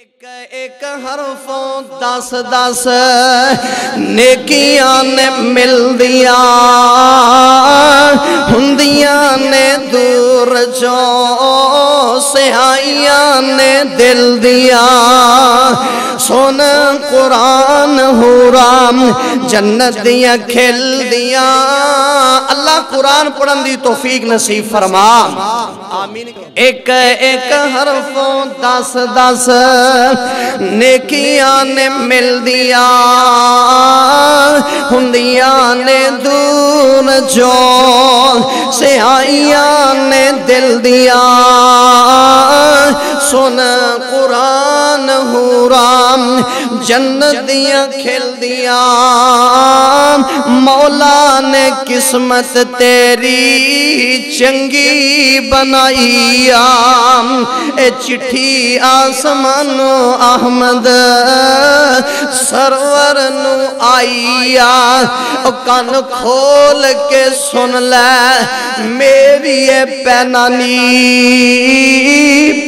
ایک ایک حرفوں دس دس نیکیاں نے مل دیا ہندیاں نے دور جو سیاہیاں نے دل دیا سن قرآن حورام جنت دیا کھل دیا اللہ قرآن پڑھن دی توفیق نصیب فرما آمین ایک ایک حرفوں دس دس نیکیاں نے مل دیا ہندیاں نے دور جو سیاہیاں نے دل دیا سن قرآن حورام جنت دیا کھل دیا مولا نے قسمت تیری چنگی بنائی اے چٹھی آسمانو احمد سرور نو آئی کان کھول کے سن لے میری پینانی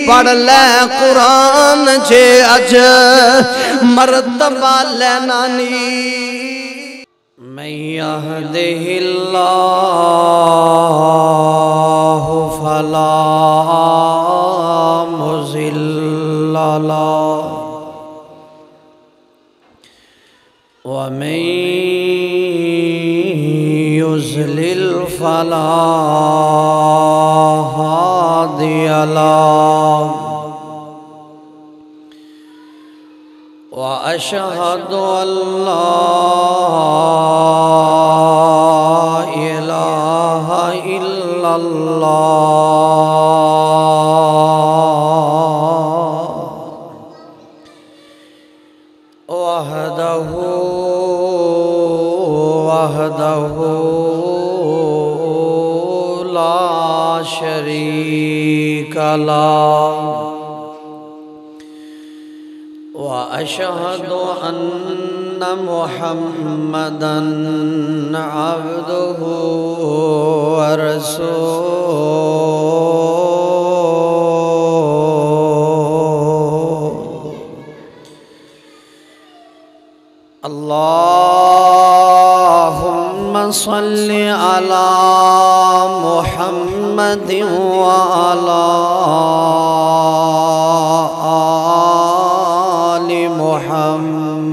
پڑھ لے قرآن جے اج مرتبہ لینانی من يهده الله فلا مضل له ومن يضلل فلا هادي له وأشهد أن لا إله إلا الله وحده لا شريك له وأشهد أن محمدًا عبده ورسوله اللهم صل على محمد وعلى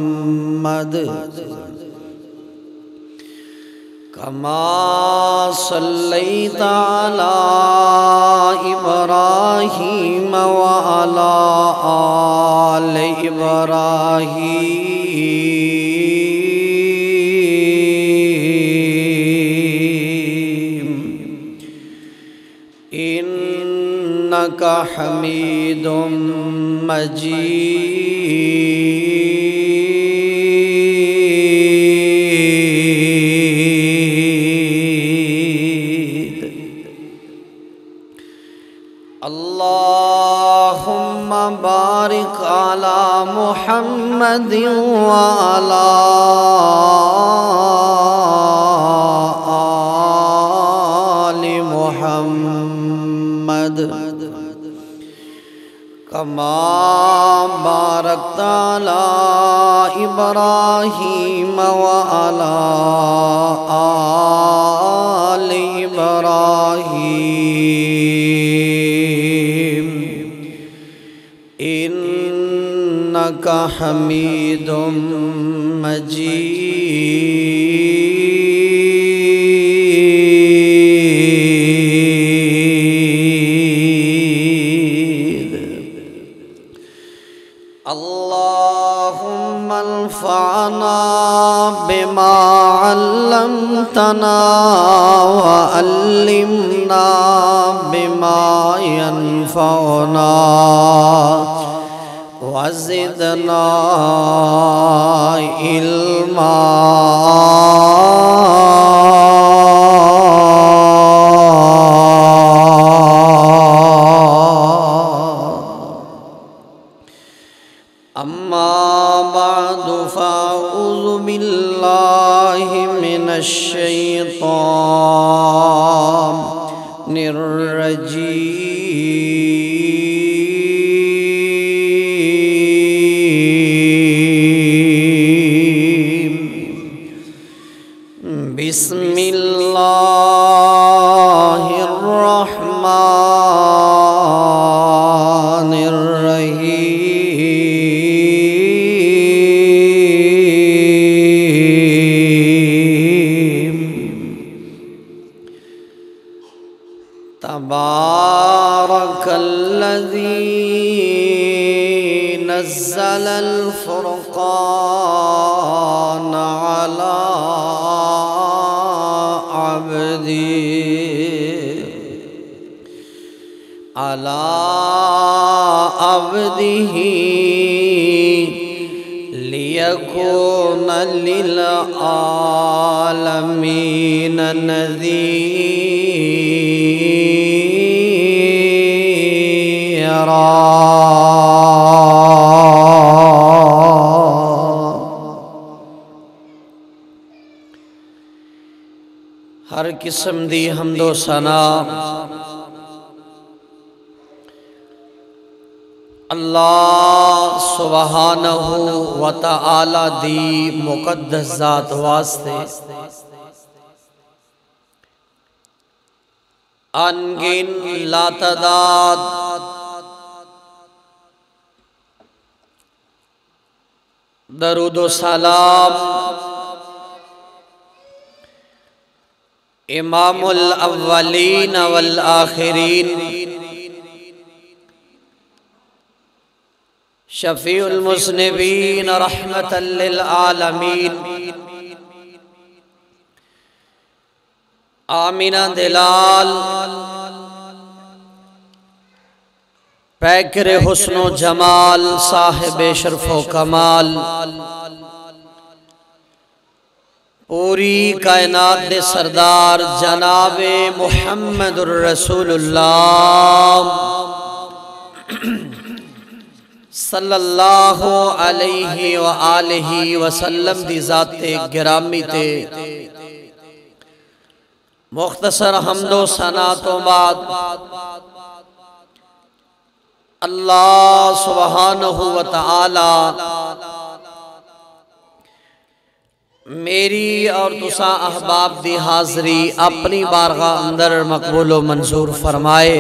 محمد كما صليت على إبراهيم وعلى آل إبراهيم إنك حميد مجيد اللهم بارك على محمد وعلى آل محمد كما باركت على إبراهيم وعلى آل إبراهيم إنك حميد مجيد اللهم انفعنا بما علمتنا وعلمنا بما ينفعنا وزدنا علما أما بعد فأعوذ بالله من الشيطان الرجيم نزل الفرقان على عبده ليكون للعالمين نذيرا۔ ہر قسم دی حمد و ثنا اللہ سبحانہ و تعالی دی مقدس ذات واسطے انگن لا تعداد درود و سلام امام الاولین والآخرین شفیع المذنبین رحمتا للعالمین آمینہ دلال پیکر حسن و جمال صاحب شرف و کمال پوری کائنات دے سردار جناب محمد الرسول اللہ صلی اللہ علیہ وآلہ وسلم دی ذات گرامی تے مختصر حمد و ثنا تو بعد اللہ سبحانہ و تعالی میری اور تساں احباب دی حاضری اپنی بارگاہ اندر مقبول و منظور فرمائے۔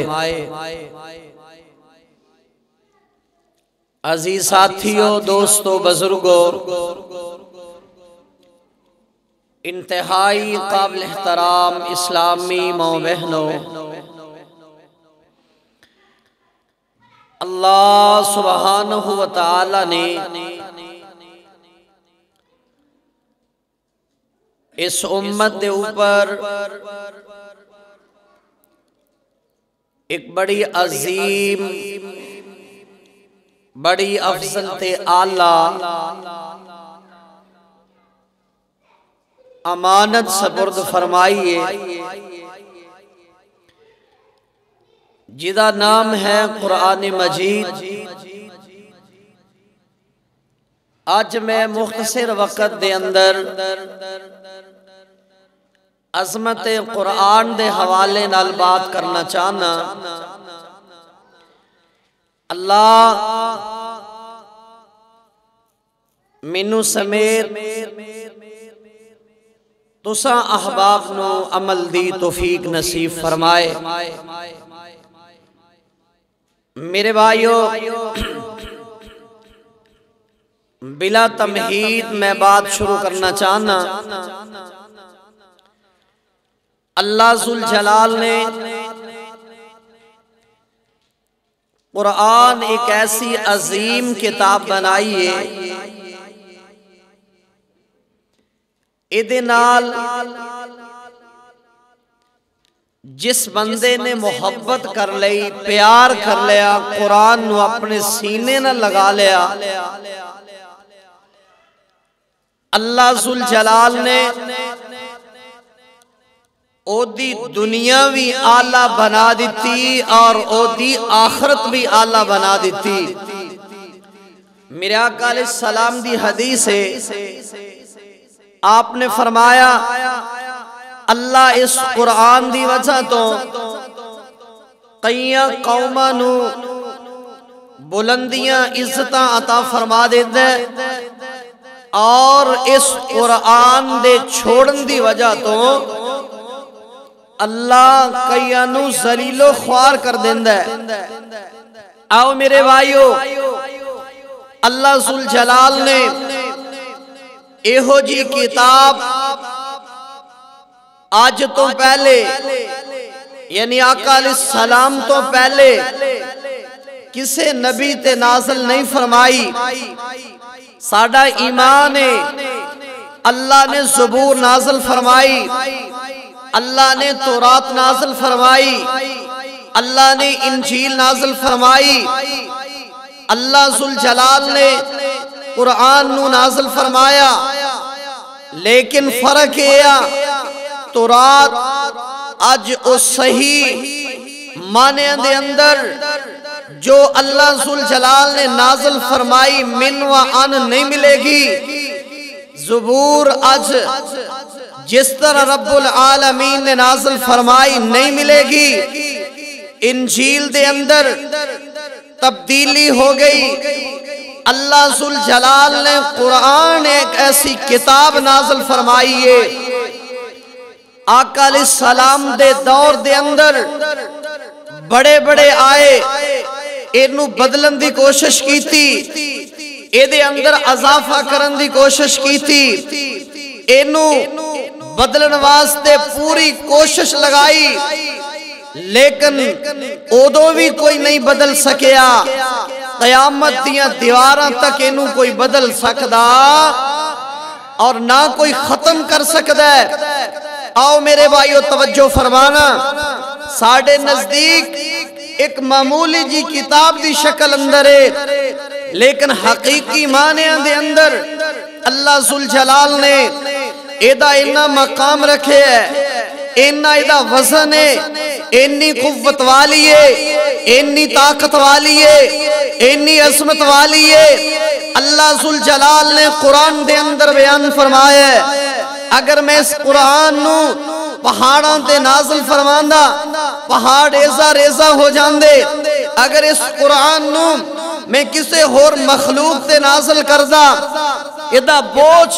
عزیز ساتھیوں، دوستوں، بزرگوں، انتہائی قابل احترام اسلامی ماں بہنوں، اللہ سبحانہ و تعالی نے اس امت دے اوپر ایک بڑی عظیم بڑی افضل تے اعلیٰ امانت سپرد فرمائیے جدا نام ہے قرآن مجید۔ آج میں مختصر وقت دے اندر عظمت قرآن دے حوالے نال بات کرنا چاہنا۔ اللہ مینو سمیت تساں احباب نو عمل دی توفیق نصیب فرمائے۔ میرے بھائیو، بلا تمہید میں بات شروع کرنا چاہنا۔ اللہ ذوالجلال نے قرآن ایک ایسی عظیم کتاب بنائی ہے، نال جس بندے نے محبت کر لئی، پیار کر لیا، قرآن نو اپنے سینے نہ لگا لیا، اللہ ذوالجلال نے او دی دنیا بھی آلہ بنا دیتی اور او دی آخرت بھی آلہ بنا دیتی۔ میرے آقا علیہ السلام دی حدیث ہے، آپ نے فرمایا اللہ اس قرآن دی وجہ تو کئی قوماں نو بلندیاں عزتاں عطا فرما دیتا ہے، اور اس قرآن دے چھوڑن دی وجہ تو اللہ کئیاں نو ذلیل و خوار کر دیندا ہے۔ آؤ میرے بھائیو، اللہ ذوالجلال نے ایہو جی کتاب آج تو پہلے، یعنی آقا علیہ السلام تو پہلے کسے نبی تے نازل نہیں فرمائی۔ ساڈا ایمان ہے اللہ نے زبور نازل فرمائی، اللہ نے تورات نازل فرمائی، اللہ نے انجیل نازل فرمائی، اللہ ذوالجلال نے قرآن نو نازل فرمایا۔ لیکن فرق ہے تورات اج او صحیح معنی دے اندر جو اللہ ذوالجلال نے نازل فرمائی من و ان نہیں ملے گی۔ زبور اج جس طرح رب العالمین نے نازل فرمائی نہیں ملے گی۔ انجیل دے اندر تبدیلی ہو گئی۔ اللہ ذوالجلال نے قرآن ایک ایسی کتاب نازل فرمائی ہے۔ آقا علیہ السلام دے دور دے اندر بڑے بڑے آئے، اینو بدلن دی کوشش کی تھی، اے دے اندر اضافہ کرن دی کوشش کی تھی، اینو بدلن واسطے پوری کوشش لگائی، لیکن اودو بھی کوئی نہیں بدل سکیا۔ قیامت دیاں دیواراں تک اینو کوئی بدل سکدا اور نہ کوئی ختم کر سکدا ہے۔ آؤ میرے بھائیو توجہ فرمانا، ساڑھے نزدیک ایک معمولی جی کتاب دی شکل اندر ہے، لیکن حقیقی معنی دے اندر اللہ ذوالجلال نے ایدہ اینا مقام رکھے ہے، اینا ایدہ وزن ہے، اینی قوت والی ہے، اینی طاقت والی ہے، اینی عظمت والی ہے۔ اللہ ذوالجلال نے قرآن دے اندر بیان فرمایا ہے، اگر میں اس قرآن نو پہاڑاں تے نازل فرماندہ پہاڑ ریزہ ریزہ ہو جاندے، اگر اس قرآن نو میں کسے اور مخلوق تے نازل کردہ ایدہ بوجھ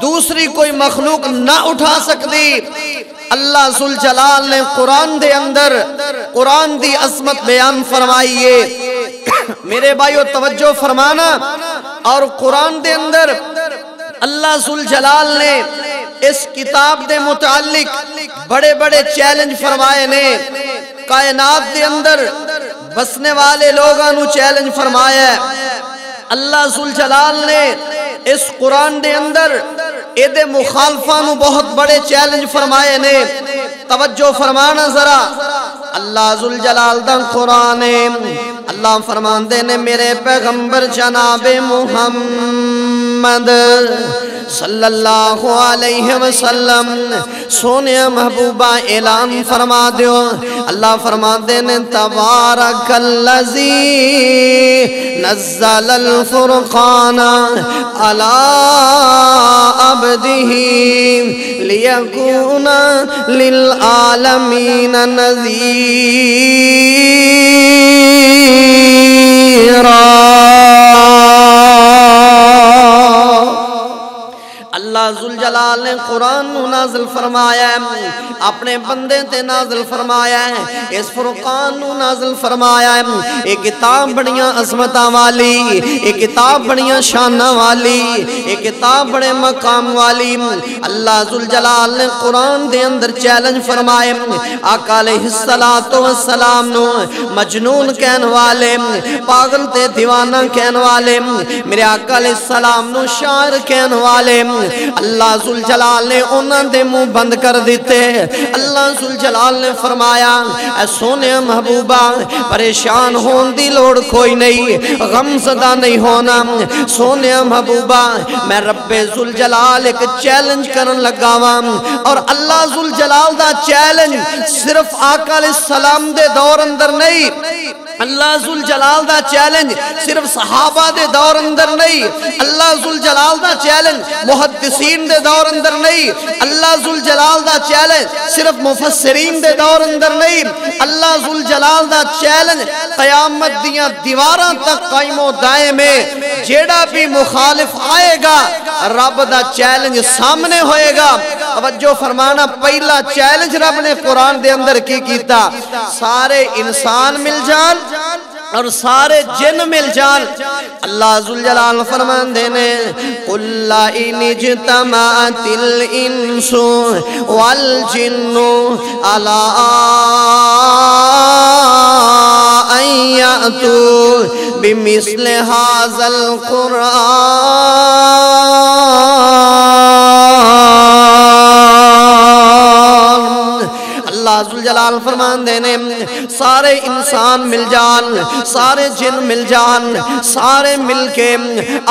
دوسری کوئی مخلوق نہ اٹھا سکتی۔ اللہ ذوالجلال نے قرآن دے اندر قرآن دی عظمت بیان فرمائیے۔ میرے بھائیو توجہ فرمانا، اور قرآن دے اندر اللہ ذوالجلال نے اس کتاب دے متعلق بڑے بڑے چیلنج فرمائے نے۔ کائنات دے اندر بسنے والے لوگاں نو چیلنج فرمایا ہے۔ اللہ ذوالجلال نے اس قرآن دے اندر ایدے مخالفاں نو بہت بڑے چیلنج فرمائے نے۔ توجہ فرمانا ذرا، اللہ ذوالجلال دا قرآن ہے، اللہ فرماندے نے میرے پیغمبر جناب محمد صلی اللہ علیہ وسلم سونے محبوبہ اعلان فرما دیو۔ اللہ فرماندے نے تبارک اللذی نزل الفرقان علی عبدہ لیکون للعالمین نذیرا۔ اللہ ذوالجلال نے قرآن نازل فرمایا ہے، اپنے بندے تے نازل فرمایا ہے، اس فرقان نازل فرمایا ہے۔ ایک کتاب بڑیاں عظمتاں والی، ایک کتاب بڑیاں شانہ والی، ایک کتاب بڑے مقام والی۔ اللہ ذوالجلال نے قرآن دے اندر چیلنج فرمائے، آقا علیہ السلام نو مجنون کہن والے، پاگل تے دیوانہ کہن والے، میرے آقا علیہ السلام نو شاعر کہن والے، اللہ ذوالجلال نے انہاں دے منہ بند کر دیتے۔ اللہ ذوالجلال نے فرمایا اے سونے محبوبہ پریشان ہون دی لوڑ کوئی نہیں، غم زدہ نہیں ہونا۔ سونے محبوبہ میں رب ذوالجلال ایک چیلنج کرن لگا ہوں، اور اللہ ذوالجلال دا چیلنج صرف آقا علیہ السلام دے دور اندر نہیں، اللہ ذوالجلال دا چیلنج صرف صحابہ دے دور اندر نہیں، اللہ ذوالجلال دا چیلنج محدثین دے دور اندر نہیں، اللہ ذوالجلال دا چیلنج صرف مفسرین دے دور اندر نہیں، اللہ ذوالجلال دا چیلنج قیامت دیاں دیواراں تک قائم و دائم ہے۔ جیڑا بھی مخالف آئے گا رب دا چیلنج سامنے ہوئے گا۔ توجہ فرمانا، پہلا چیلنج رب نے قرآن دے اندر کی کیتا، سارے انسان مل جان اور سارے جن مل جان اللہ ذوالجلال فرماندے نے قُلْ لَئِنِ اجْتَمَعَتِ الْإِنسُ وَالْجِنُّ عَلَىٰ أَن يَأْتُوا بِمِثْلِ هَٰذَا الْقُرْآنِ اللہ ذوالجلال فرماندے نے سارے انسان مل جان سارے جن مل جان سارے مل کے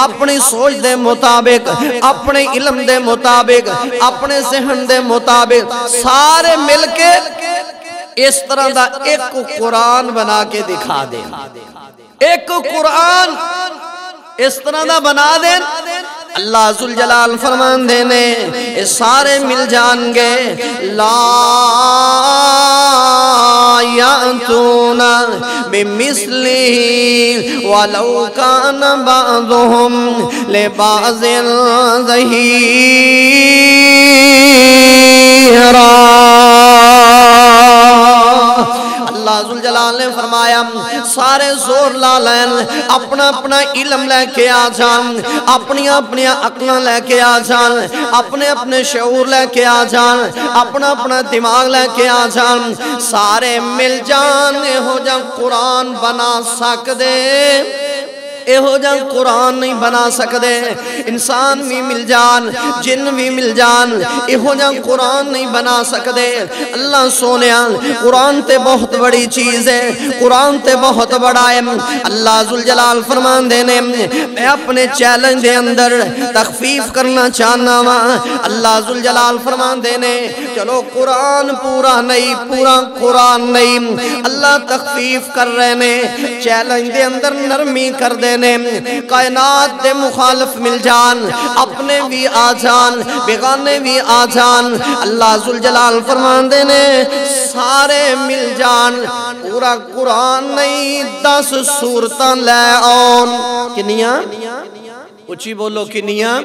اپنی سوچ دے مطابق اپنے علم دے مطابق اپنے ذہن دے مطابق سارے مل کے اس طرح دا ایک قرآن بنا کے دکھا دیں ایک قرآن اس طرح دا بنا دیں اللہ ذوالجلال فرماندے نے سارے مل جان گے لا یأتون بمثلہ ولو کان بعضهم لبعض ظہیرا اللہ ذوالجلال نے فرمایا سارے زور لا لین اپنا اپنا علم لے کے آ جان اپنی اپنی عقلیں لے کے آ جان اپنے اپنے شعور لے کے آ جان اپنا اپنا دماغ لے کے آ جان سارے مل جان ہو جان قرآن بنا سکدے ہو جان قرآن نہیں بنا سکدے انسان بھی مل جان جن بھی مل جان ہو جان قرآن نہیں بنا سکدے اللہ سونیا قرآن تے بہت بڑی چیز ہے قرآن تے بہت بڑا ہے اللہ ذوالجلال فرماندے نے میں اپنے چیلنج دے اندر تخفیف کرنا چاہنا وا اللہ ذوالجلال فرماندے نے چلو قرآن پورا نہیں پورا قرآن نہیں اللہ تخفیف کر رہے نے چیلنج دے اندر نرمی کر دے کائنات دے مخالف مل جان اپنے بھی آ جان بیگانے بھی آ جان اللہ ذوالجلال فرماندے نے سارے مل جان پورا قرآن نہیں 10 سورتاں لے آن کنیاں اچھی بولو کنیاں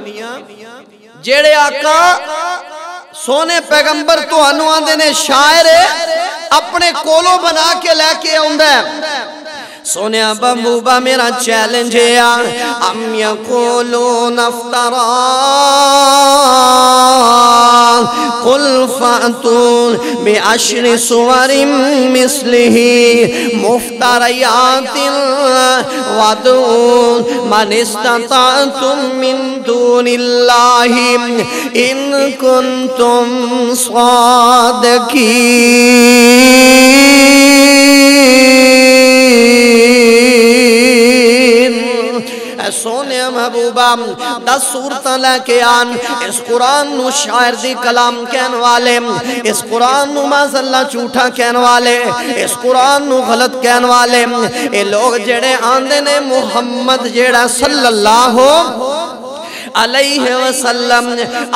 جیڑے آقا سونے پیغمبر تو انوان دینے شاعر اپنے کولو بنا کے لے کے آندہ ہے سونے بمبوبا میرا چیلنج ہے ام یقولون افترا قل فأتوا بعشر سور مثلہ مفتریات وادعوا من استطعتم من دون اللہ ان کنتم صادقین سونے محبوبہ 10 سورتاں لے کے آن اس قرآن نو شاعر دی کلام کہن والے اس قرآن نو مازاللہ جھوٹا کہن والے اس قرآن نو غلط کہن والے اے لوگ جڑے آندے نے محمد جڑا صلی اللہ علیہ وسلم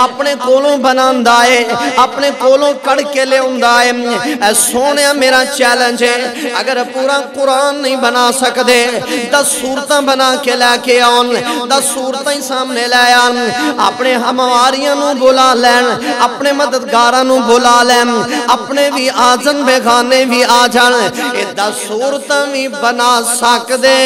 اپنے کولوں بناندائے اپنے کولوں کڑ کے لے اندائے اے سونے میرا چیلنج ہے اگر پورا قرآن نہیں بنا سکدے 10 سورتاں بنا کے لے کے آن 10 سورتاں ہی سامنے لے آن اپنے ہمواریاں نو بلا لین اپنے مددگاراں نو بلا لین اپنے بھی آجن بیگانے بھی آجن 10 سورتاں بھی بنا سکدے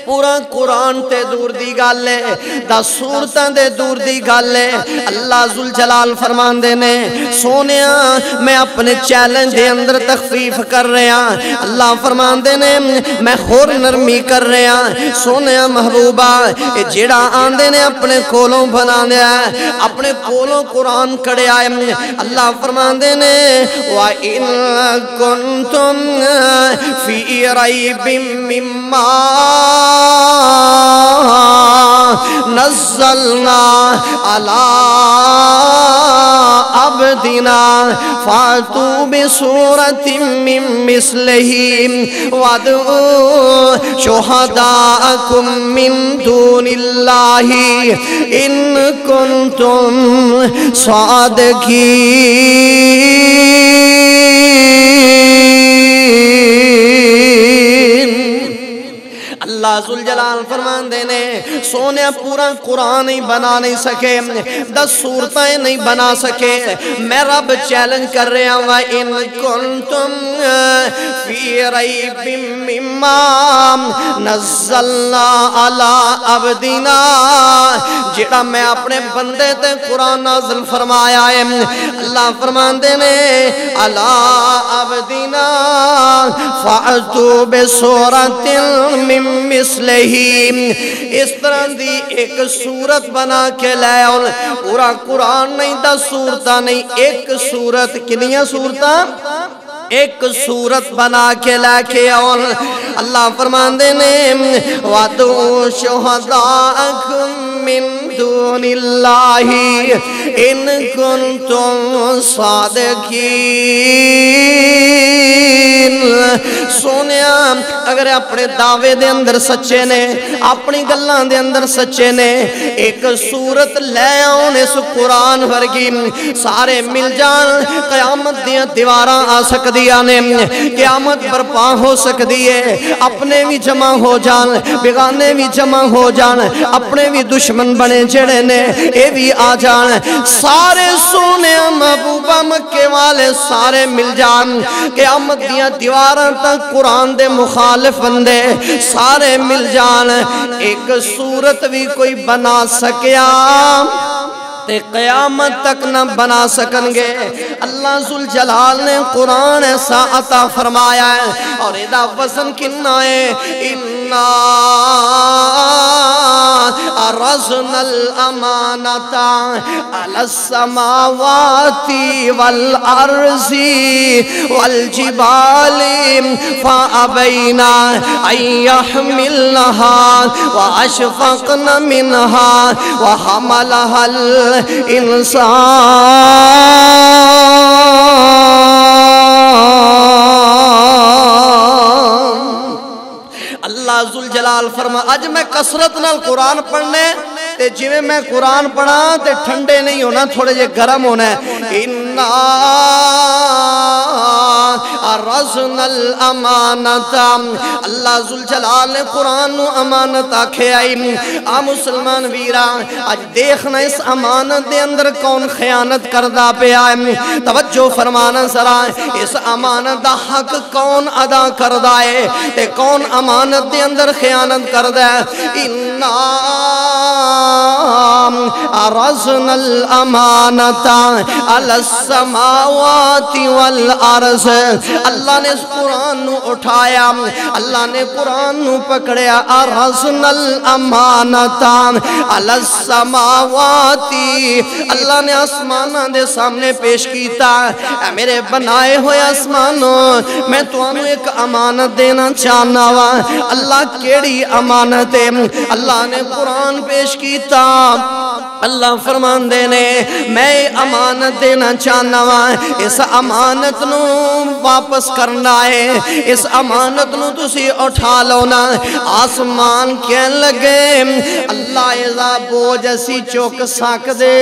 پورا قرآن تے دور دی گال ہے 10 سورتاں دے دور دی گال ہے اللہ ذوالجلال فرمان دینے سونیا میں اپنے چیلنج دے اندر تخفیف کر رہا اللہ فرمان دینے میں خور نرمی کر رہا سونیا محبوبہ جڑا آن دینے اپنے کولوں بنا دیا اپنے کولوں قرآن کڑے آئے اللہ فرمان دینے وَإِن كُنتُمْ فِي رَيْبٍ مِّمَّا نزلنا على عبدنا فاتوا بسورة من مثله وادعوا شهداءكم من دون الله إن كنتم صادقين اللہ ذوالجلال فرماندے نے سونے پورا قرآن ہی بنا نہیں سکے 10 سورتیں نہیں بنا سکے میں رب چیلنج کر رہا ہوں ان کنتم فی ریب مما نزلنا علی عبدنا جڑا میں اپنے بندے تے قرآن نازل فرمایا ہے اللہ فرماندے نے علی عبدنا فَأْتُوا بِسُورَةٍ مِّن مِّثْلِهِ اس طرح دی ایک سورت بنا کے لے آؤ پورا قرآن نہیں 10 سورتاں نہیں ایک سورت کنیاں سورتاں ایک سورت بنا کے لے کے آؤ اللہ فرماندے نے وَادْعُوا شُهَدَاءَكُم مِّن دُونِ اللَّهِ إِن كُنتُم صَادِقِينَ سونیا اگر اپنے دعوے دے اندر سچے نے اپنی گلان دے اندر سچے نے ایک سورت لے آؤن اس قرآن ورگی سارے مل جان قیامت دیا دیواراں آ سکدیاں نے قیامت برپا ہو سکدی ہے اپنے بھی جمع ہو جان بیگانے بھی جمع ہو جان اپنے بھی دشمن بنے جڑے نے اے بھی آ جان سارے سونے محبوبہ مکے والے سارے مل جان قیامت دیا دیواراں تک قرآن دے مخالف بندے سارے مل جان ایک سورت بھی کوئی بنا سکیا تے قیامت تک نہ بنا سکن گے اللہ ذوالجلال نے قرآن ایسا عطا فرمایا ہے اور ادا وزن کننا ہے اِنَّا عَرَضْنَا الْأَمَانَةَ عَلَى السَّمَاوَاتِ وَالْأَرْضِ وَالْجِبَالِ فَأَبَيْنَا أَن يَحْمِلْنَهَا وَأَشْفَقْنَ مِنْهَا وَحَمَلَهَا اللہ ذوالجلال فرما اج میں کثرت نال قرآن پڑھنے تے جویں میں قرآن پڑھا تے ٹھنڈے نہیں ہونا تھوڑے جے گرم ہونا ہے اِنَّا عَرَضْنَا الْأَمَانَةَ اللہ ذوالجلال نے قرآن نو امانت آکھے آئی مسلمان ویرا آج دیکھنا اس امانت دے اندر کون خیانت کردہ پہ آئے توجہ فرمانا ذرا اس امانت دا حق کون ادا کردہ ہے تے کون امانت دے اندر خیانت کردہ ہے اِنَّا عَرَضْنَا الْأَمَانَةَ عَلَى السَّمَاوَاتِ وَالْأَرْضِ اللہ نے اس قرآن نو اٹھایا اللہ نے قرآن نو پکڑیا عَرَضْنَا الْأَمَانَةَ عَلَى السَّمَاوَاتِ اللہ نے آسمانہ دے سامنے پیش کیتا اے میرے بنائے ہوئے آسمانوں میں تو انہوں ایک امانت دینا چاہنا وا اللہ کیڑی امانت ہے اللہ نے قرآن پیش کیتا اللہ فرمان دینے میں امانت دینا چاہنا وا اس امانت نو واپس کرنا ہے اس امانت نو تسی اٹھا لونا آسمان کہن لگے اللہ ایزا بوجھ اسی چوک ساک دے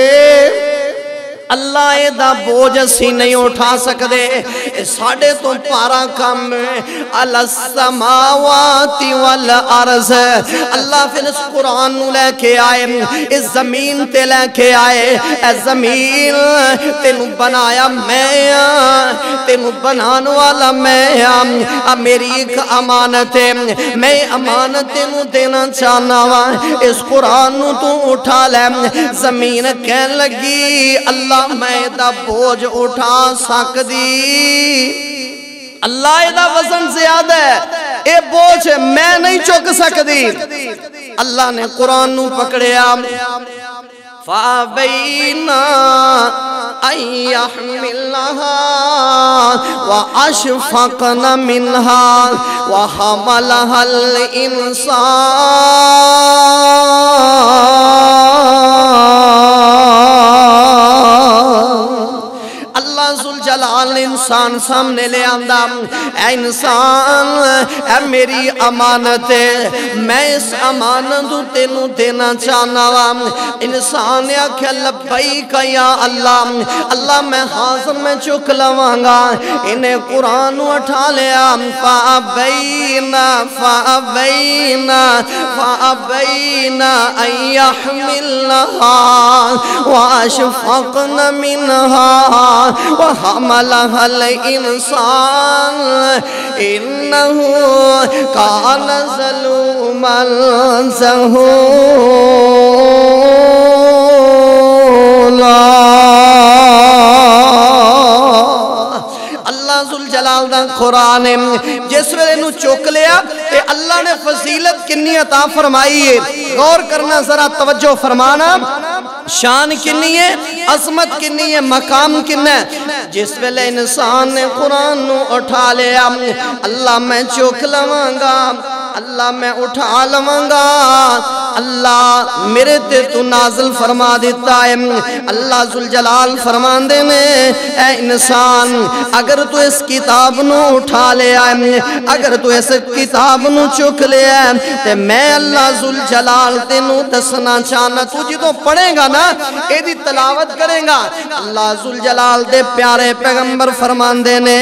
اللہ ایدہ بوجھ اسی نہیں اٹھا سکدے ساڑھے تو پارا کم عَلَى السَّمَاوَاتِ وَالْأَرْضِ اللہ پھر اس قرآن نو لے کے آئے اس زمین تے لے کے آئے اے زمین تینو بنایا میں تینو بنان والا میں میری ایک امانت ہے میں امانت تینو دینا چاہنا وا اس قرآن نو تو اٹھا لے زمین کہن لگی اللہ میں دا بوجھ اٹھا سکدی اللہ دا وزن زیادہ ہے اے بوجھ میں نہیں چک سکدی اللہ نے قرآن نو پکڑیا فَأَبَيْنَا أَن يَحْمِلْنَهَا وَأَشْفَقْنَ مِنْهَا وَحَمَلَهَا الْإِنسَانُ اللہ ذوالجلال نے انسان سامنے لے آندہ اے انسان اے میری امانت ہے میں اس امانت تینوں دینا چاہنا وام انسان یا کہ لبیک یا اللہ اللہ میں حاضر میں چک لوانگا انہیں قرآن اٹھا لیا فَأَبَيْنَا أَن يَحْمِلْنَهَا وَأَشْفَقْنَ مِنْهَا وَحَمَلَهَا الْإِنسَانُ إِنَّهُ كَانَ ظَلُومًا جَهُولًا اللہ ذوالجلال دا قرآن جس ویلے نو چوک لیا تے اللہ نے فضیلت کنی عطا فرمائی ہے غور کرنا ذرا توجہ فرمانا شان کنی ہے عظمت کنی ہے مقام کنی ہے جس ویلے انسان نے قرآن نو اٹھا لیا اللہ میں چوک لوانگا اللہ میں اٹھا لوانگا اللہ میرے تے تو نازل فرما دیتا ہے اللہ ذوالجلال فرمان دینے اے انسان اگر تو اس کتاب نو اٹھا لے آئے اگر تو اس کتاب نو چک لے آئے تے میں اللہ ذوالجلال تے نو دسنا چاہنا تو جدو پڑھے گا نا اے دی تلاوت کرے گا اللہ ذوالجلال دے پیارے پیغمبر فرمان دینے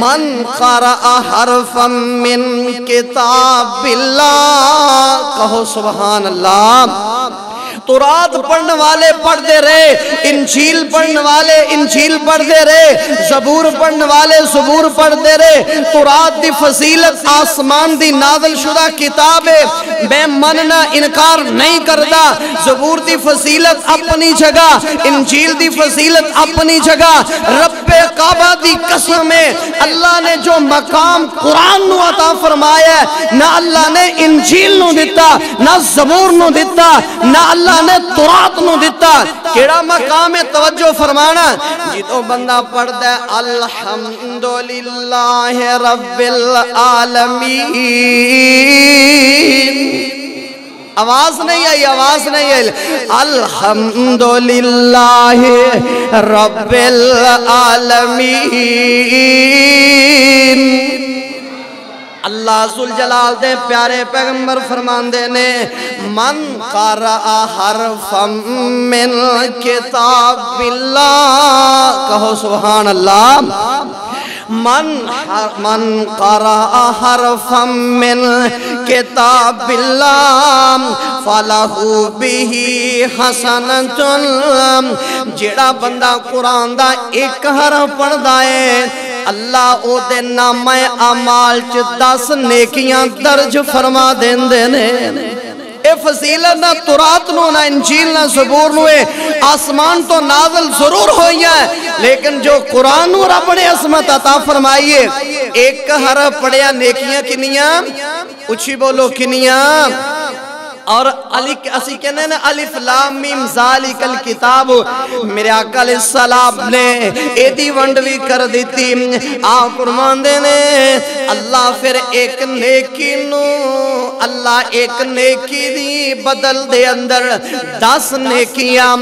من قرأ حرفا من کتاب اللہ کہو سبحان اللہ تورات پڑھنے والے پڑھ دے رہے انجیل پڑھنے والے انجیل پڑھ دے رہے زبور پڑھنے والے زبور پڑھ دے رہے تورات دی فضیلت آسمان دی نازل شدہ کتاب ہے میں مننا انکار نہیں کردا زبور دی فضیلت اپنی جگہ انجیل دی فضیلت اپنی جگہ رب کعبہ دی قسم ہے اللہ نے جو مقام قرآن نو عطا فرمایا ہے نہ اللہ نے انجیل نو دیتا نہ زبور نو دیتا نہ اللہ نے تورات نو دیتا کیڑا مقام ہے توجہ فرمانا جدو بندہ پڑھ دے الحمدللہ رب العالمین آواز نہیں آئی آواز نہیں آئی الحمدللہ رب العالمین اللہ ذوالجلال دے پیارے پیغمبر فرمان دینے من قرأ حرفا من کتاب اللہ کہو سبحان اللہ من قرأ حرفا من کتاب اللہ فَلَهُ بِهِ حَسَنَةٌ جیڑا بندہ قرآن دا ایک حرف پڑھ دائے اللہ او دے نامہ اعمال چ 10 نیکیاں درج فرما دین دینے اے فضیلت نہ تورات نو نہ انجیل نہ زبور نو اے آسمان تو نازل ضرور ہوئی ہے لیکن جو قرآن نو رب نے عظمت عطا فرمائیے ایک حرف پڑھیا نیکیاں کنیاں اچھی بولو کنیاں اور اسی کہنے نا الف لام میم ذالک الکتاب میرے آقا علیہ السلام نے ایدی ونڈوی کر دیتی آپ فرمان دینے اللہ پھر ایک نیکی نو اللہ ایک نیکی دی بدل دے اندر 10 نیکیاں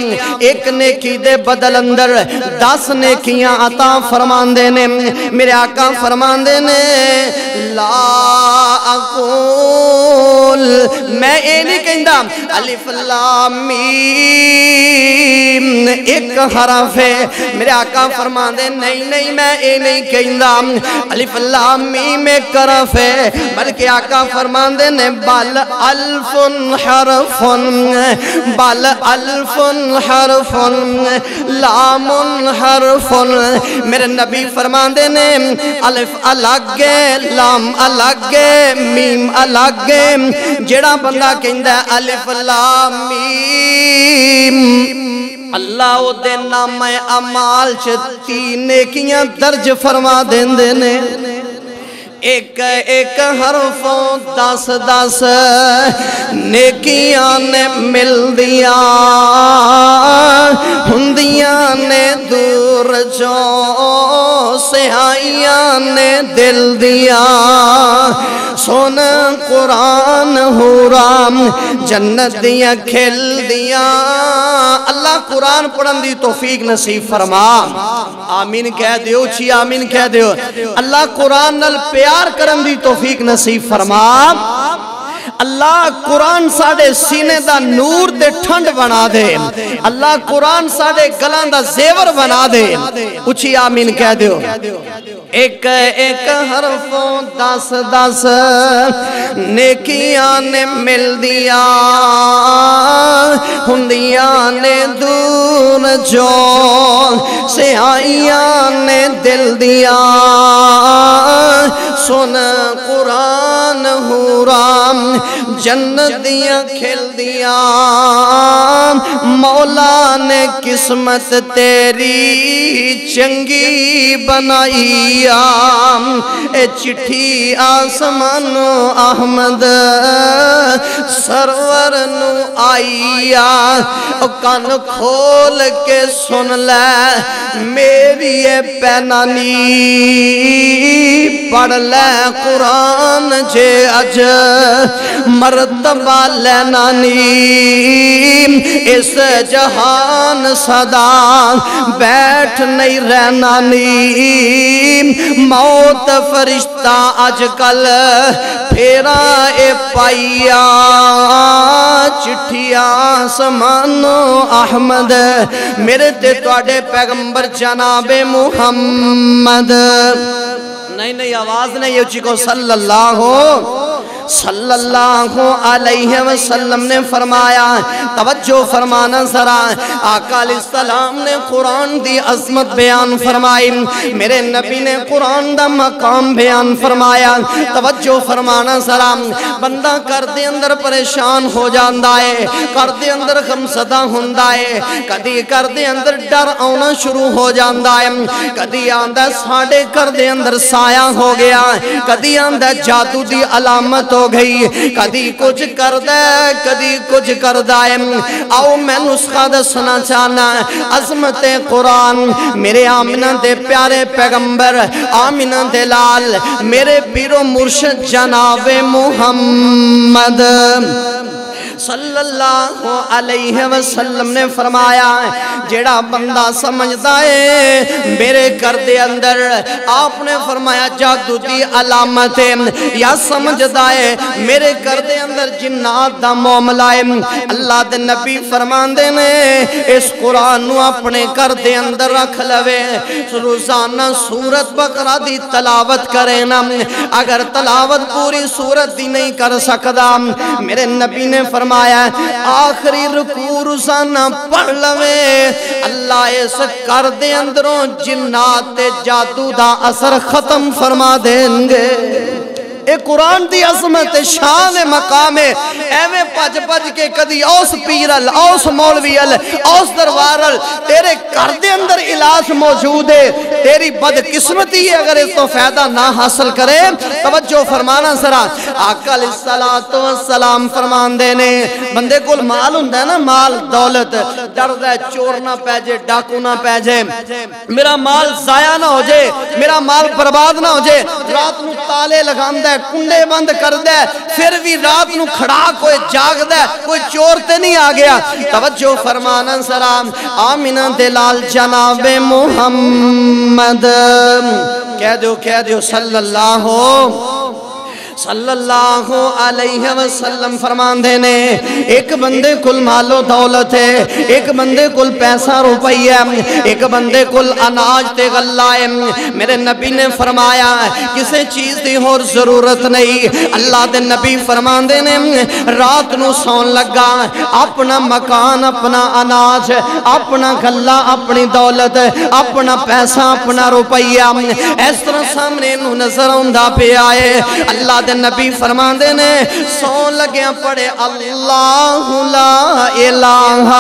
ایک نیکی دے بدل اندر 10 نیکیاں عطا فرمان دینے میرے آقا فرمان دینے لا اقول میں نہیں کہندہ الف لام میم ایک حرف ہے میرے آقا فرمان دے نہیں میں اے نہیں کہندہ الف لام میم ایک حرف ہے بلکہ آقا فرمان دے بل الف حرف بل الف حرف لام حرف میرے نبی فرمان دے الف الگ لام الگ میم الگ جڑا بندہ کہندہ الف لام میم اللہ او دے نامہ اعمال چ 3 نیکیاں درج فرما دین دینے ایک ایک حرفوں 10 نیکیاں نے مل دیا ہندیاں نے دور جو سیاہیاں نے دل دیا سن قرآن حورام جنت دیا کھل دیا اللہ قرآن پڑھن دی توفیق نصیب فرما آمین کہہ دیو چی آمین کہہ دیو اللہ قرآن نال پیار کرن دی توفیق نصیب فرما اللہ قرآن ساڑے سینے دا نور دے ٹھنڈ بنا دے اللہ قرآن ساڑے گلان دا زیور بنا دے اچھی آمین کہہ دیو ایک ایک حرفوں 10 10 نیکیاں نے مل دیا ہندیاں نے دور جو سیاہیاں نے دل دیا سن قرآن حورام جنت دیا کھل دیا مولا نے قسمت تیری چنگی بنائی اے چٹھی آسمان احمد سرور نو آئی کان کھول کے سن لے میری پینانی پڑھ لے قرآن جے اج مرتبہ لینانی اس جہان صدا بیٹھ نہیں رہنانی موت فرشتہ آج کل پھیرا اے پائیا چٹھیا سمانو احمد میرے تے توڑے پیغمبر جناب محمد نہیں آواز نہیں اچھی کو صلی اللہ علیہ وسلم نے فرمایا توجہ فرمانا ذرا آقا علیہ السلام نے قرآن دی عظمت بیان فرمائی میرے نبی نے قرآن دا مقام بیان فرمایا توجہ فرمانا ذرا بندہ کر دے اندر پریشان ہو جاندہ ہے کر دے اندر غمزدہ ہوندہ ہے کدی کر دے اندر ڈر آنا شروع ہو جاندہ ہے کدی آندہ ساڑے کر دے اندر سایہ ہو گیا کدی آندہ جادو دی علامت ہو گئی کدی کچھ کر دائے آؤ میں نسخہ دسنا چاہنا عظمت قرآن میرے آمنہ دے پیارے پیغمبر آمنہ دے لال میرے پیر و مرشد جناب محمد صلی اللہ علیہ وسلم نے فرمایا جیڑا بندہ سمجھتا ہے میرے کردے اندر آپ نے فرمایا جادو دی علامت ہے یا سمجھتا ہے میرے کردے اندر جنات دا معاملہ ہے اللہ دے نبی فرمان دینے اس قرآن نو اپنے کردے اندر رکھ لوے روزانہ سورت بقرہ دی تلاوت کریں اگر تلاوت پوری سورت دی نہیں کر سکتا میرے نبی نے فرمایا آخری رکوع روزانہ پڑھ لوے اللہ اس کردے اندروں جنات جادو دا اثر ختم فرما دیں گے اے قرآن دی عظمت شان مقام ہے ایویں پج کے کدی اوس پیرل اوس مولویل اوس دروارل تیرے کردے اندر علاج موجود ہے تیری بدقسمتی ہے اگر اس تو فائدہ نہ حاصل کرے توجہ فرمانا ذرا آقا علیہ السلام فرمان دینے بندے کول مال ہوندہ ہے نا مال دولت ڈرد ہے چور نہ پیجے ڈاکو نہ پیجے میرا مال ضائع نہ ہو جائے میرا مال برباد نہ ہو جائے رات نو تالے لگاندہ کنڈے بند کر دے پھر بھی رات نو کھڑا کوئی جاگ دے کوئی چور تے نہیں آگیا توجہ فرمانا سلام آمینہ دلال جناب محمد کہہ دیو صلی اللہ علیہ وسلم فرمان دینے ایک بندے کل مال و دولت ہے ایک بندے کل پیسہ روپئی ہے ایک بندے کل اناج تے غلہ ہے میرے نبی نے فرمایا کسے چیز دی اور ضرورت نہیں اللہ دے نبی فرمان دینے رات نو سون لگا اپنا مکان اپنا اناج اپنا غلہ اپنی دولت اپنا پیسہ اپنا روپئی اس طرح سامنے نو نظر ہوندہ پہ آئے اللہ دے نبی فرمان دینے سون لگیاں پڑے اللہ لا الہ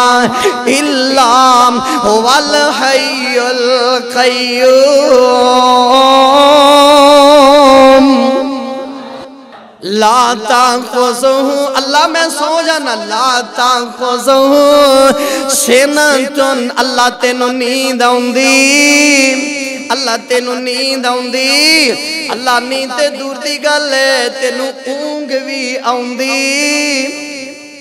الا هو الحی القیوم لا تاخذہ اللہ میں سو جانا لا تاخذہ سنتن اللہ تینو نیند آؤندی اللہ تینو نیند آؤندی اللہ نیند تے دور دی گل ہے تینو اونگ بھی آؤندی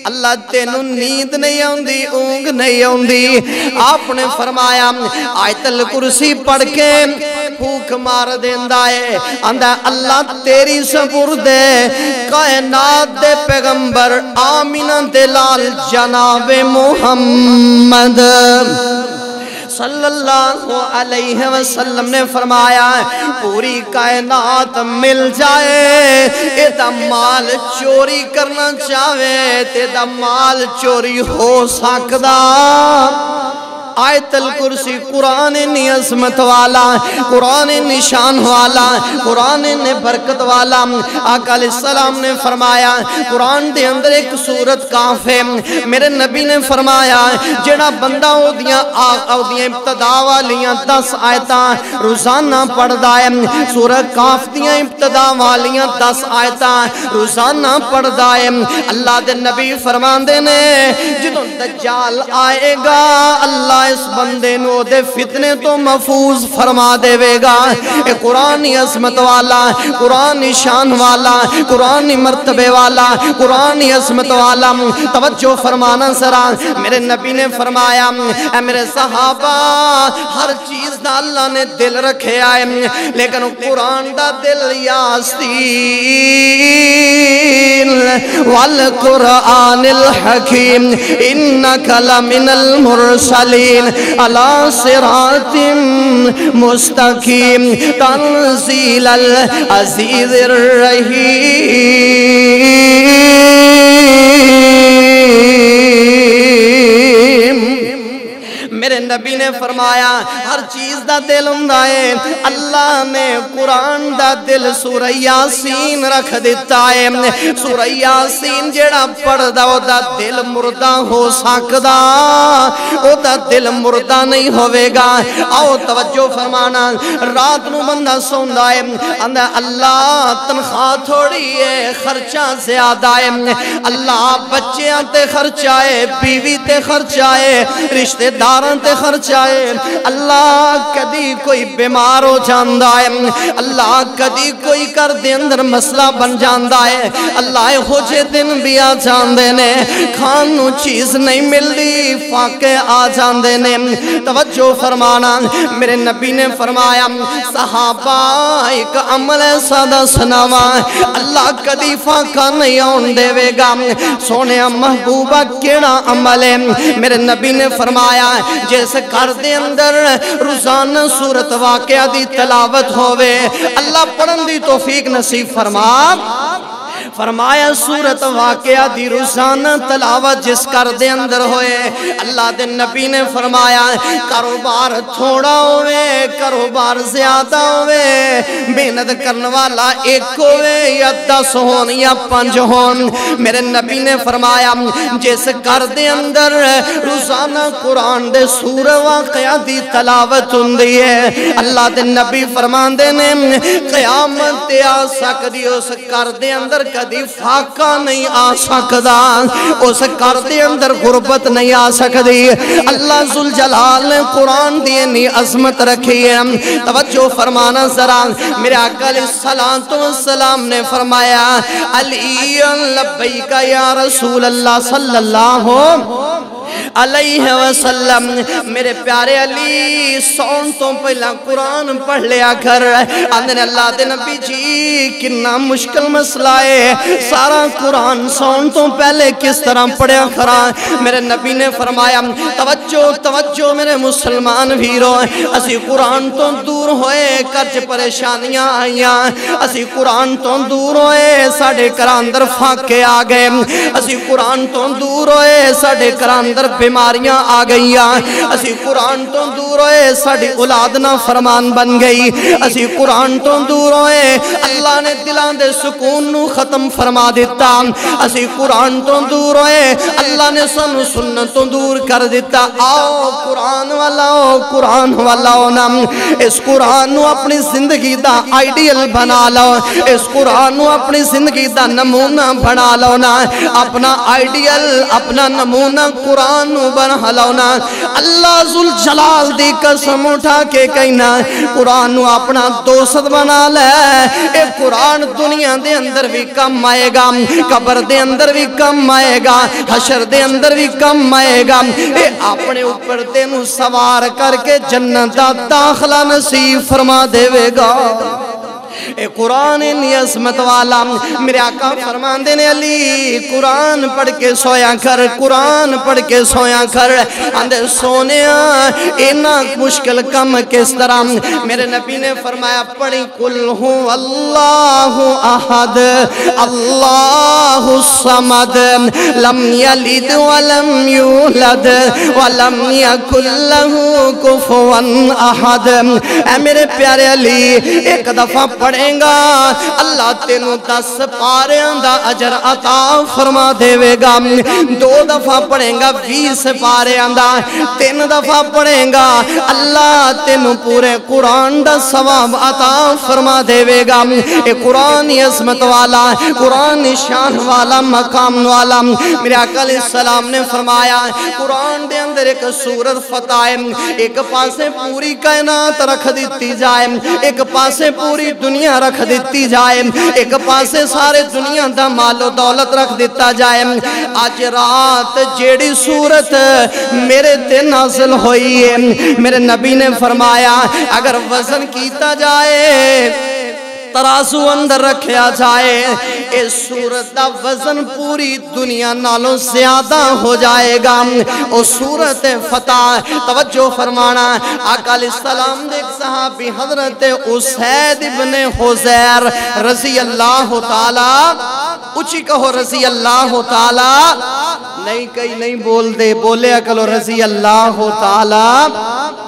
اللہ تینو نیند نہیں آؤندی اونگ نہیں آؤندی آپ نے فرمایا آیت الکرسی پڑھ کے پھوک مار دیندا ہے آندا اللہ تیری سپرد کائنات دے پیغمبر آمینہ دلال جناب محمد صلی اللہ علیہ وسلم نے فرمایا پوری کائنات مل جائے ایدہ مال چوری کرنا چاہے تیدہ مال چوری ہو سکدا آیت الکرسی قرآن نی عظمت والا قرآن نشان والا قرآن نے برکت والا آقا علیہ السلام نے فرمایا قرآن دے اندر ایک سورت کاف ہے میرے نبی نے فرمایا جڑا بندہ او دیاں ابتدا والیاں 10 آیتاں روزانہ پڑھ دائے سورت کاف دیاں ابتدا والیاں 10 آیتاں روزانہ پڑھ دائے اللہ دے نبی فرمان دینے جدوں دجال آئے گا اللہ اس بندے نو دے فتنے تو محفوظ فرما دے گا اے قرآن عظمت والا قرآن شان والا قرآن مرتبے والا قرآن عظمت والا توجہ فرمانا سرا میرے نبی نے فرمایا اے میرے صحابہ ہر چیز دا اللہ نے دل رکھے آئے لیکن قرآن دا دل یاسین والقرآن الحکیم انکا لمن المرسلین علی صراط مستقیم تنزیل العزیز الرحیم میرے نبی نے فرمایا ہر چیز دا دل ہندائے اللہ نے قرآن دا دل سورہ یاسین رکھ دیتا ہے سورہ یاسین جیڑا پڑھ دا او دا دل مردہ ہو سکدا او دا دل مردہ نہیں ہوئے گا آؤ توجہ فرمانا رات نو بندہ سوندہ ہے اندہ اللہ تنخواہ تھوڑی ہے خرچہ زیادہ ہے اللہ بچیاں تے خرچہ ہے بیوی تے خرچہ ہے رشتہ داران تے خرچہ ہے اللہ کدی کوئی بیمار ہو جاندہ ہے اللہ کدی کوئی کر دے اندر مسئلہ بن جاندہ ہے اللہ ہو جے دن بھی آ جاندے نے کھانو چیز نہیں مل دی فاقے آ جاندے نے توجہ فرمانا میرے نبی نے فرمایا صحابہ ایک عمل سادہ سناوا اللہ کدی فاقہ نہیں آن دے گا سونے محبوبہ کیڑا عمل ہے میرے نبی نے فرمایا جیسے کر دے اندر روزانہ صورت واقعہ دی تلاوت ہوئے اللہ پڑھن دی توفیق نصیب فرمایا صورت واقعہ دی روزانہ تلاوت جس کر دے اندر ہوئے اللہ دے نبی نے فرمایا کاروبار تھوڑا ہوئے کاروبار زیادہ ہوئے محنت کرنے والا ایک ہوئے یا 10 ہون یا 5 ہون میرے نبی نے فرمایا جس کر دے اندر روزانہ قرآن دے سورہ واقعہ دی تلاوت ہوندی ہے اللہ دے نبی فرمان دے نے قیامت آ سکدی اس کر دے اندر کدی فاقہ نہیں آ سکدا اس کر دے اندر غربت نہیں آ سکدی اللہ ذوالجلال نے قرآن دی عظمت رکھی ہے توجہ فرمانا ذرا میرے آقا علیہ السلام نے فرمایا علی لبیک یا رسول اللہ صلی اللہ علیہ وسلم میرے پیارے علی سون تو پہلا قرآن پڑھ لیا کر اندھنے اللہ دے نبی جی کنا مشکل مسئلہ ہے سارا قرآن سون تو پہلے کس طرح پڑھیا کرا میرے نبی نے فرمایا توجہ میرے مسلمان بھیرو اسی قرآن تو دور ہوئے کرج پریشانیاں آئیاں اسی قرآن تو دور ہوئے ساڑھے کراندر فاقے آگئے اسی قرآن تو دور ہوئے ساڑھے کراندر بیماریاں آ گئیاں اسی قرآن تو دور ہوئے ساڑھی اولاد نہ فرمان بن گئی اسی قرآن تو دور ہوئے اللہ نے دلان دے سکون نو ختم فرما دیتا اسی قرآن تو دور ہوئے اللہ نے سنو سنت تو دور کر دیتا آؤ قرآن والا ہونا اس قرآن نو اپنی زندگی دا آئیڈیل بنا لو اس قرآن نو اپنی زندگی دا نمونہ بنا لو نا اپنا آئیڈیل اپنا نمونہ قرآن نو بنا لو نا اللہ ذوالجلال دی قسم اٹھا کے کہنا قرآن نو اپنا دوست بنا لے اے قرآن دنیا دے اندر بھی کم آئے گا قبر دے اندر بھی کم آئے گا حشر دے اندر بھی کم آئے گا اے اپنے اوپر تینوں سوار کر کے جنت دا داخلہ نصیب فرما دے گا اے قرآن انی عظمت والا میرے آقا فرمان دینے علی قرآن پڑھ کے سویا کر قرآن پڑھ کے سویا کر اندے سونے اینا مشکل کم کس طرح میرے نبی نے فرمایا پڑھی قل ہو اللہ احد اللہ الصمد لم یلد ولم یولد ولم یکن لہ کفوا احد اے میرے پیارے علی ایک دفعہ پڑھیں گا اللہ تینوں 10 پاریاں دا اجر عطا فرما دے گا 2 دفعہ پڑھیں گا 20 پاریاں دا 3 دفعہ پڑھیں گا اللہ تینوں پورے قرآن دا ثواب عطا فرما دے گا اے قرآن عظمت والا قرآن شان والا مقام والا میرے آقا علیہ السلام نے فرمایا قرآن دے اندر ایک سورت فتح ہے ایک پاسے پوری کائنات رکھ دیتی جائے ایک پاسے پوری دنیا رکھ دیتی جائے ایک پاسے سارے دنیا دا مال و دولت رکھ دیتا جائے آج رات جیڑی صورت میرے تے نازل ہوئی ہے میرے نبی نے فرمایا اگر وزن کیتا جائے ترازو اندر رکھیا جائے اس صورت دا وزن پوری دنیا نالوں زیادہ ہو جائے گا اس صورت فتح توجہ فرمانا آقا علیہ السلام دیکھ صحابی حضرت اسید ابن حزیر رضی اللہ تعالی اچھی کہو رضی اللہ تعالی نہیں کہیں نہیں بول دے بولے اکلو رضی اللہ تعالی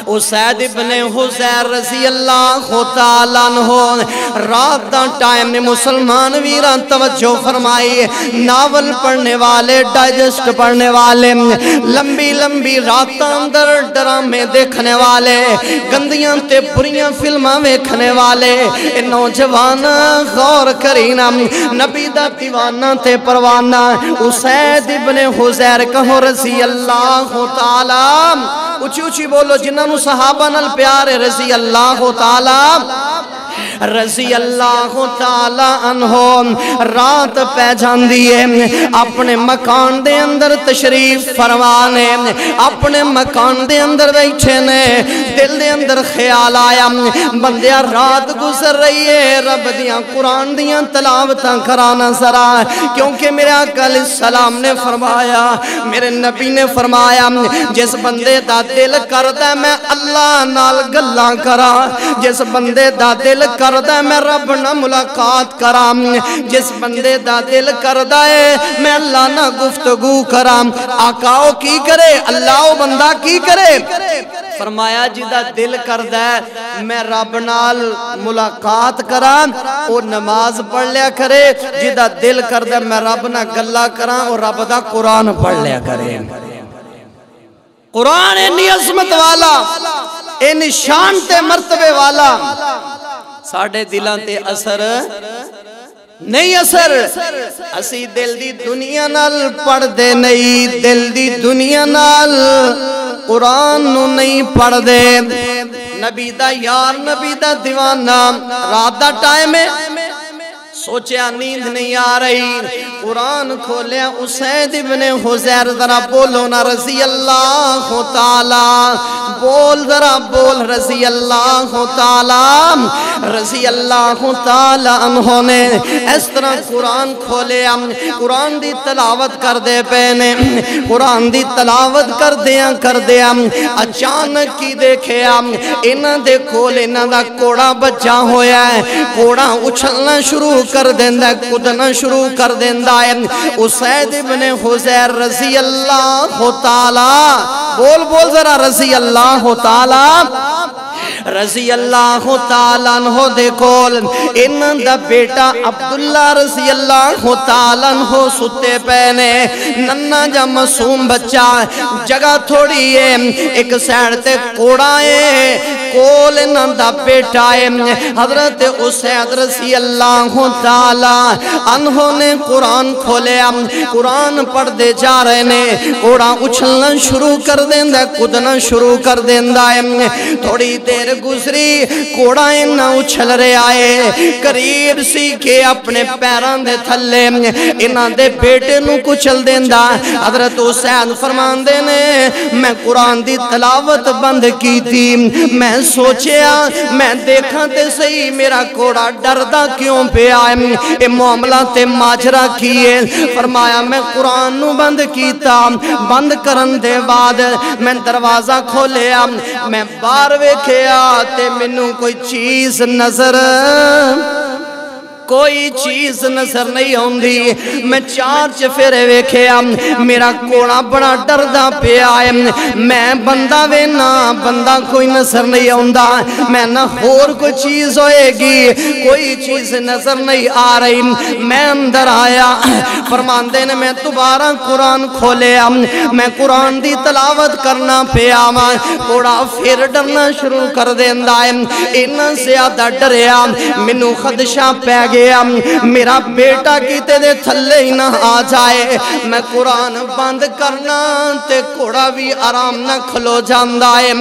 اسید ابن حزیر رضی اللہ تعالیٰ عنہ رات دا ٹائم نے مسلمان ویران توجہ فرمائی ناول پڑھنے والے ڈائجسٹ پڑھنے والے لمبی لمبی رات اندر ڈرامے دیکھنے والے گندیاں تے بریاں فلماں ویکھنے والے نوجوان غور کرینا نبی دا دیوانہ تے پروانہ اسید ابن حزیر کہو رضی اللہ تعالیٰ اچھی اچھی بولو جنہوں صحابہ نال پیارے رضی اللہ تعالی رضی اللہ تعالی عنہ رات پہ جان دیئے اپنے مکان دے اندر تشریف فرمانے اپنے مکان دے اندر بیٹھے نے دل دے اندر خیال آیا بندیا رات گزر رہی ہے رب دیاں قرآن دیاں تلاوتاں کرانا ذرا کیونکہ میرے آقا علیہ السلام نے فرمایا میرے نبی نے فرمایا جس بندے دا دل کردہ میں اللہ نال گلاں کرا جس بندے دا دل کردہ میں رب نہ ملاقات کرام جس بندے دا دل کردہ ہے میں اللہ نہ گفتگو کرام آقاؤ کی کرے اللہ بندہ کی کرے فرمایا جدہ دل کردہ ہے میں رب نال ملاقات کرام اور نماز پڑھ لیا کرے جدہ دل کردہ ہے میں رب نہ گلہ کرام اور رب دا قرآن پڑھ لیا کرے قرآن انی عظمت والا انی شان تے مرتبے والا ساڑھے دلان تے اثر نہیں اثر اسی دل دی دنیا نال پڑھ دے نہیں دل دی دنیا نال قرآن نو نہیں پڑھ دے نبی دا یار نبی دا دیوانہ رات دا ٹائم ہے سوچیا نیند نہیں آ رہی قرآن کھولیا اسید ابن حزیر ذرا بولو نا رضی اللہ تعالی بول ذرا بول رضی اللہ تعالی رضی اللہ تعالی عنہ نے اس طرح قرآن کھولیا قرآن دی تلاوت کر دے پہنے قرآن دی تلاوت کر دیا اچانک کی دیکھیا انہ دے کھول انہ دا کوڑا بچا ہویا ہے کوڑا اچھلنا شروع کر دیندہ کدنا شروع کر دیندہ ہے اسید ابن حزیر رضی اللہ تعالی بول بول ذرا رضی اللہ تعالی رضی اللہ تعالیٰ عنہ دے کول انہاں دا بیٹا عبداللہ رضی اللہ تعالیٰ عنہ ستے پینے ننہ جا معصوم بچہ جگہ تھوڑی ہے ایک سائڈ تے کوڑا ہے کول انہاں دا بیٹا ہے حضرت اسید رضی اللہ تعالیٰ عنہ نے قرآن کھولیا قرآن پڑھ دے جا رہے نے کوڑا اچھلنا شروع کر دیندہ کودنا شروع کر دیندہ ہے تھوڑی دیر گزری کوڑا انہا اچھل رہے آئے قریب سی کے اپنے پیران دے تھلے انہا دے بیٹے نو کچھل دیندہ حضرت حسین فرمان دینے میں قرآن دی تلاوت بند کی تھی میں سوچیا میں دیکھا تے صحیح میرا کوڑا ڈردہ کیوں پہ آئے اے معاملہ تے ماجرہ کیے فرمایا میں قرآن نو بند کیتا بند کرن دے بعد میں دروازہ کھولیا میں بار ویکھیا تے منو کوئی چیز نظر کوئی چیز نظر نہیں ہوندی میں چار چفیرے ویکھیا میرا کوڑا بڑا ڈردہ پہ آئے میں بندہ وینا بندہ کوئی نظر نہیں ہوندا میں نہ اور کوئی چیز ہوئے گی کوئی چیز نظر نہیں آ رہی میں اندر آیا فرماندے نے میں دوبارہ قرآن کھولیا میں قرآن دی تلاوت کرنا پہ آما کوڑا پھر ڈرنا شروع کر دیندہ ہے انہاں زیادہ ڈریا منو خدشہ پہ گیا میرا بیٹا کیتے دے تھلے ہی نہ آ جائے میں قرآن بند کرنا تے کوڑا بھی آرام نہ کھلو جاندہ ہے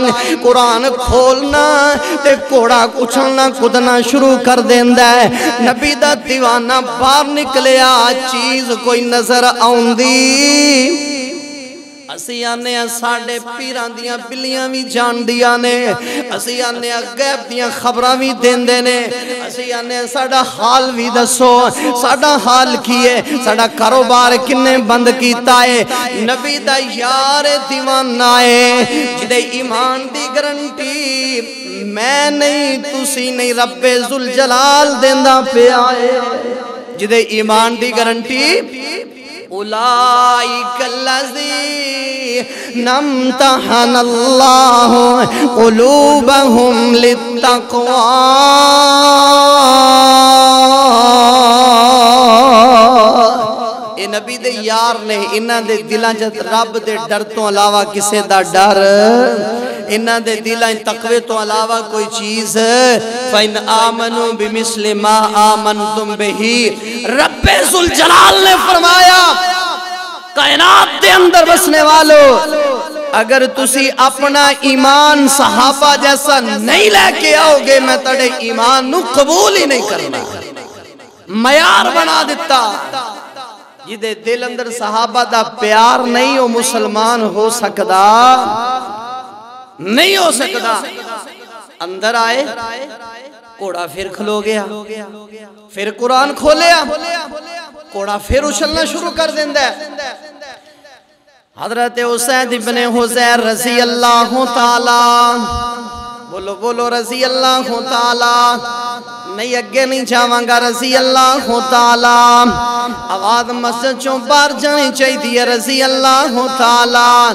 قرآن کھولنا تے کوڑا اچھلنا کودنا شروع کر دیندہ ہے نبی دا دیوانہ باہر نکلیا چیز کوئی نظر آؤندی اسی آنے ساڑھے پیران دیاں بلیاں بھی جان دیا نے اسی آنے غیب دیاں خبرہ بھی دین دینے اسی آنے ساڑھا حال بھی دسو ساڑھا حال کیے ساڑھا کاروبار کنے بند کیتا ہے نبی دا یار دیوان آئے جدے ایمان دی گرنٹی میں نہیں تسی نہیں رب ذوالجلال دیندہ پہ آئے جدے ایمان دی گرنٹی اولائک الذین امتحن اللہ قلوبہم للتقوی اے نبی دے یار نے انہاں دے دلان جت رب دے ڈر تو علاوہ کسے دا ڈر انہاں دے دلان تقوی تو علاوہ کوئی چیز فَإِنْ آمَنُوا بِمِثْلِ مَا آمَنْتُمْ بِهِ رب ذوالجلال نے فرمایا کائنات دے اندر بسنے والو اگر تسی اپنا ایمان صحابہ جیسا نہیں لے کے آؤ گے میں تڑے ایمان نو قبول ہی نہیں کرنا معیار بنا دیتا جدے دل اندر صحابہ دا پیار نہیں ہو مسلمان ہو سکدا نہیں ہو سکدا اندر آئے کوڑا پھر کھلو گیا پھر قرآن کھولیا کوڑا پھر اچھلنا شروع کر دیندہ ہے حضرت اسید ابن حضیر رضی اللہ تعالیٰ بولو بولو رضی اللہ تعالیٰ نہیں اگے نہیں جاواں گا رضی اللہ تعالیٰ آواز مسجد چوں بار جانی چاہی دیا رضی اللہ تعالیٰ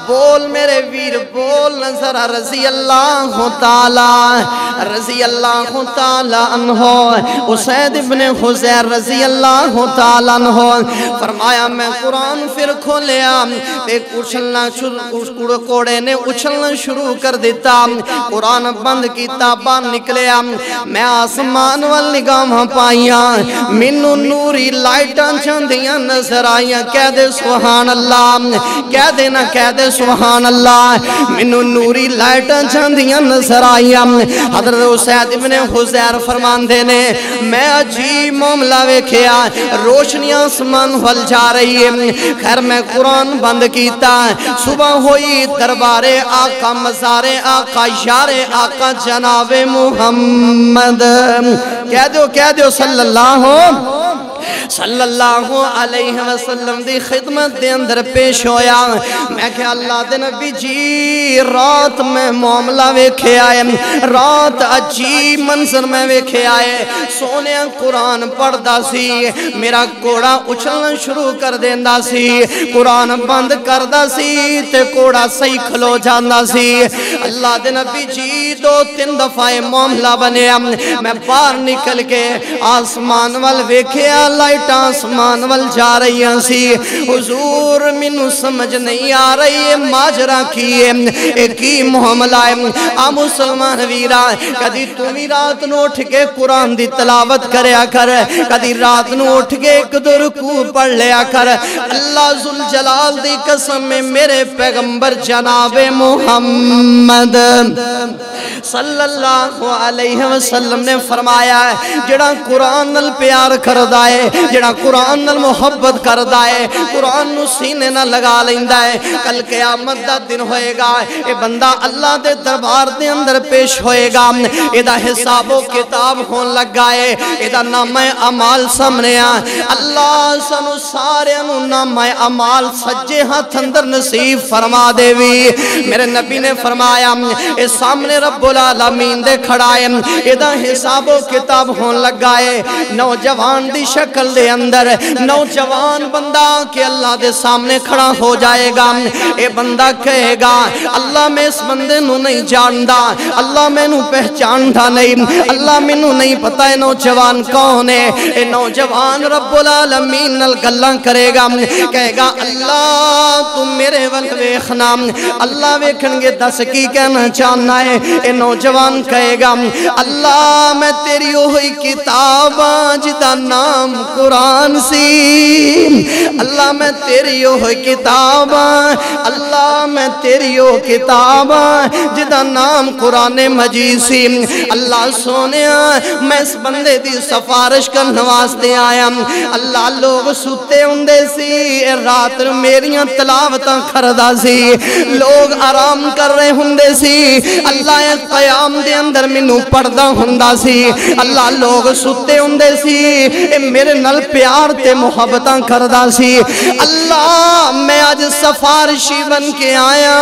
بول میرے ویر بول نظر رضی اللہ تعالیٰ رضی اللہ تعالیٰ عنہ اسید ابن حضیر رضی اللہ تعالیٰ عنہ فرمایا میں قرآن پھر کھولیا ایک اچھلنا کوڑے نے اچھلنا شروع کر دیتا قرآن بند کیتا باہر نکلیا میں آسمان وال نگاہ پائیاں منو نوری لائٹاں چاندیاں نظر آئیاں کہہ دے سبحان اللہ کہہ دے نہ کہہ دے سبحان اللہ منو نوری لائٹاں چاندیاں نظر آئیاں حضرت اسید ابن حضیر فرمان دینے میں عجیب معاملہ ویکھیا روشنیاں آسمان وال جا رہی ہے خیر میں قرآن بند کیتا صبح ہوئی دربار آقا مزار آقا یار آقا جناب محمد کہہ دیو صلی اللہ صلی اللہ علیہ وسلم دی خدمت دے اندر پیش ہویا میں کہ اللہ دے نبی جی رات میں معاملہ ویکھے آئے رات عجیب منظر میں ویکھے آئے سونے قرآن پڑھ دا سی میرا کوڑا اچھلنا شروع کر دیندہ سی قرآن بند کر دا سی تے کوڑا صحیح کھلو جاندہ سی اللہ دے نبی جی 2-3 دفعہ معاملہ بنے میں باہر نکل کے آسمان وال ویکھیا لائٹ آسمان وال جا رہی ہیں سی حضور منو سمجھ نہیں آ رہی ہے ماجرہ کیے ایک ہی معاملہ ہے مسلمان ویرا کدی تمہیں رات نو اٹھ کے قرآن دی تلاوت کریا کر کدی رات نو اٹھ کے ایک دو رکوع پڑھ لیا کر اللہ ذوالجلال دی قسم میں میرے پیغمبر جناب محمد صلی اللہ علیہ وسلم نے فرمایا ہے جڑا قرآن نل پیار کردہ ہے جڑا قرآن نل محبت کردہ ہے قرآن نو سینے نہ لگا لیندہ ہے کل قیامت دا دن ہوئے گا اے بندہ اللہ دے دربار دے اندر پیش ہوئے گا اے دا حساب و کتاب ہون لگا ہے اے دا نام اعمال سامنے اللہ سنو سارے انو نام اعمال سجے ہاتھ اندر نصیب فرما دے وی میرے نبی نے فرمایا اے سامنے رب العالمین دے کھڑائے ادا حساب و کتاب ہون لگائے نوجوان دی شکل دے اندر نوجوان بندہ کہ اللہ دے سامنے کھڑا ہو جائے گا اے بندہ کہے گا اللہ میں اس بندے نو نہیں جاندہ اللہ میں نو پہچاندہ نہیں اللہ میں نو نہیں پتا ہے نوجوان کون ہے اے نوجوان رب العالمین نل گلہ کرے گا کہے گا اللہ تم میرے ول ویکھنا اللہ ویکھنگے دس کی کہنا چاہنا ہے اے نوجوان کہے گا اللہ میں تیری ہوئی کتاب جدا نام قرآن سی اللہ میں تیری ہوئی کتاب اللہ میں تیری ہوئی کتاب جدا نام قرآن مجید سی اللہ سونے میں اس بندے دی سفارش کا نواز دے آیا اللہ لوگ سوتے ہوندے سی رات میریاں تلاوتاں کھردہ سی لوگ آرام کر رہے ہوندے سی اللہ ایک قیام دے اندر منو پردہ ہوندہ سی اللہ لوگ ستے ہوندے سی اے میرے نل پیار تے محبتاں کردہ سی اللہ میں آج سفارشی بن کے آیا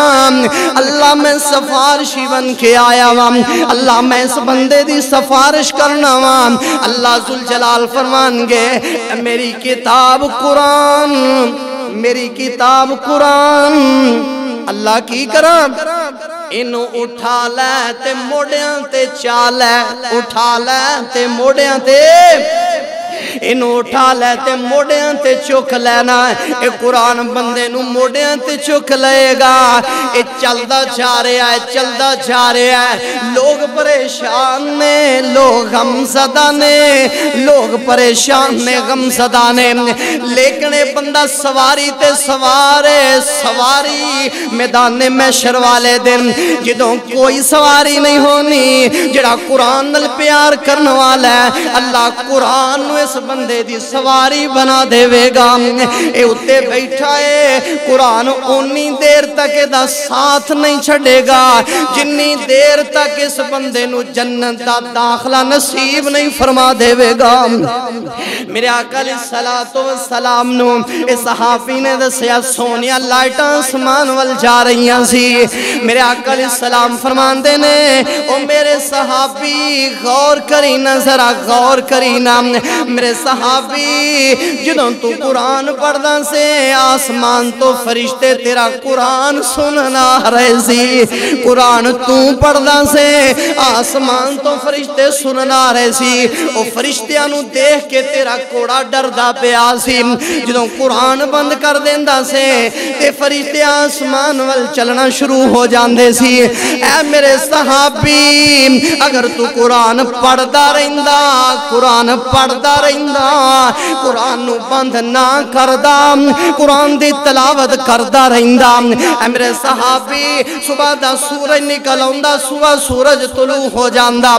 اللہ میں سفارشی بن کے آیا اللہ میں اس بندے دی سفارش کرنا اللہ ذوالجلال فرمان گے میری کتاب قرآن میری کتاب قرآن اللہ کی کرام انو اٹھا لے تے موڑیاں تے چالے اٹھا لے تے موڑیاں تے انو اٹھا لے تے موڑیاں تے چک لینا اے قرآن بندے نو موڑیاں تے چک لے گا اے چلدا جا رہا ہے چلدا جا رہا ہے لوگ پریشان نے لوگ غم زدہ نے لوگ پریشان نے غم زدہ نے لیکن اے بندہ سواری تے سوارے سواری میدان محشر والے دن جدوں کوئی سواری نہیں ہونی جڑا قرآن نل پیار کرنے والا ہے اللہ قرآن نو اس بندے دی سواری بنا دے وے گا اے اتے بیٹھا ہے قرآن انی دیر تک دا ساتھ نہیں چھڑے گا جنی دیر تک اس بندے نو جنت دا داخلہ نصیب نہیں فرما دے وے گا میرے آقا علیہ السلام نو اس صحافی نے دسیا سونیا لائٹاں آسمان وال جا رہی ہیں سی میرے آقا علیہ السلام فرمان دینے او میرے صحابی غور کرینا ذرا غور کرینا میرے صحابی جدوں تو قرآن پڑھدا سے آسمان تو فرشتے تیرا قرآن سننا رہے سی قرآن تو پڑھدا سے آسمان تو فرشتے سننا رہے سی او فرشتیاں نو دیکھ کے تیرا کوڑا ڈردا پہ آسی جدوں قرآن بند کر دیندہ سے تے فرشتے آسمان وال چلنا شروع ہو جاندے سی اے میرے صحابی اگر تو قرآن پڑھدا رہندا قرآن پڑھدا رہندا قرآن نو بند نہ کردہ قرآن دی تلاوت کردہ رہندا اے میرے صحابی صبح دا سورج نکل آندا صبح سورج طلوع ہو جاندہ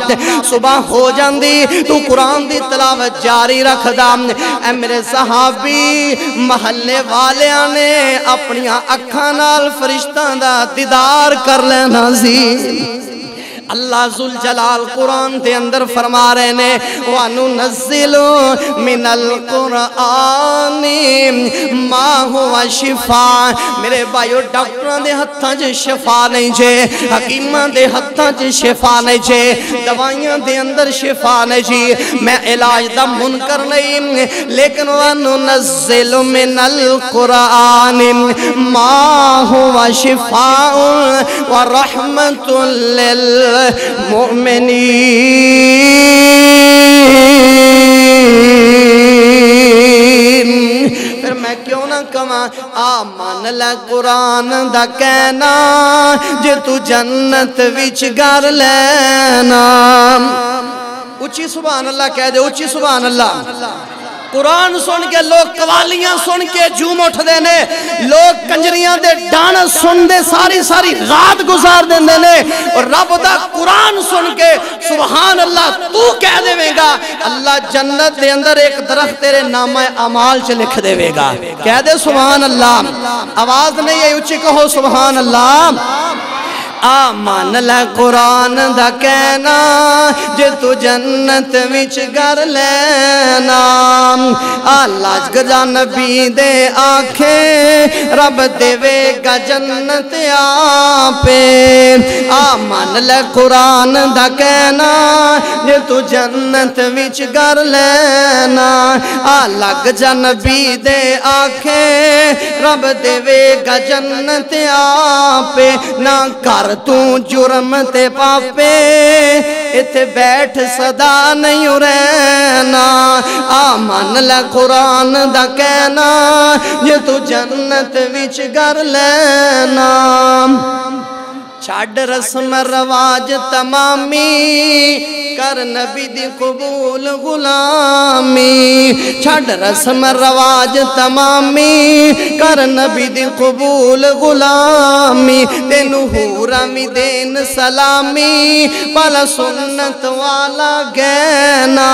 صبح ہو جاندی تو قرآن دی تلاوت جاری رکھ دا اے میرے صحابی محلے والے آنے اپنی اکھاں نال فرشتاں دا دیدار کر لینا سی اللہ ذوالجلال قرآن دے اندر فرما رہے نے وَنُنَزِّلُ مِنَ الْقُرْآنِ مَا هُوَ شِفَاء میرے بھائیو ڈاکٹران دے ہتھاں جے شفا نہیں جے حکیمان دے ہتھاں جے شفا نہیں جے دوائیاں دے اندر شفا نہیں جی میں علاج دا منکر نہیں لیکن وَنُنَزِّلُ مِنَ الْقُرْآنِ مَا هُوَ شِفَاءٌ وَرَحْمَةٌ لِلْمُؤْمِنِينَ پھر میں کیوں نہ کہاں مان لے قرآن دا کہنا جے تو جنت وچ گھر لینا اچھی سبحان اللہ کہہ دے اچھی سبحان اللہ قرآن سن کے لوگ قوالیاں سن کے جھوم اٹھ دینے لوگ کنجریاں دے ڈانس سن دے ساری رات گزار دینے اور رب دا قرآن سن کے سبحان اللہ تو کہہ دے گا اللہ جنت دے اندر ایک درخت تیرے نامہ اعمال چ لکھ دے گا کہہ دے سبحان اللہ آواز نہیں ہے اچھی کہو سبحان اللہ مان لے قرآن دا کہنا جے تو جنت وچ گھر لینا اللہ گجا نبی دے آنکھیں رب دے گا جنت آپے مان لے قرآن دا کہنا جے تو جنت وچ گھر لینا اللہ گجا نبی دے آنکھیں رب دے گا جنت آپے نہ کر تو جرم تے پاپے اتھے بیٹھ صدا نہیں رہنا مان لے قرآن دا کہنا یہ تو جنت وچ گھر لینا چھاڑ رسم رواج تمامی کر نبی دی قبول غلامی چھاڑ رسم رواج تمامی کر نبی دی قبول غلامی تینو حورامی دین سلامی پالا سنت والا گینا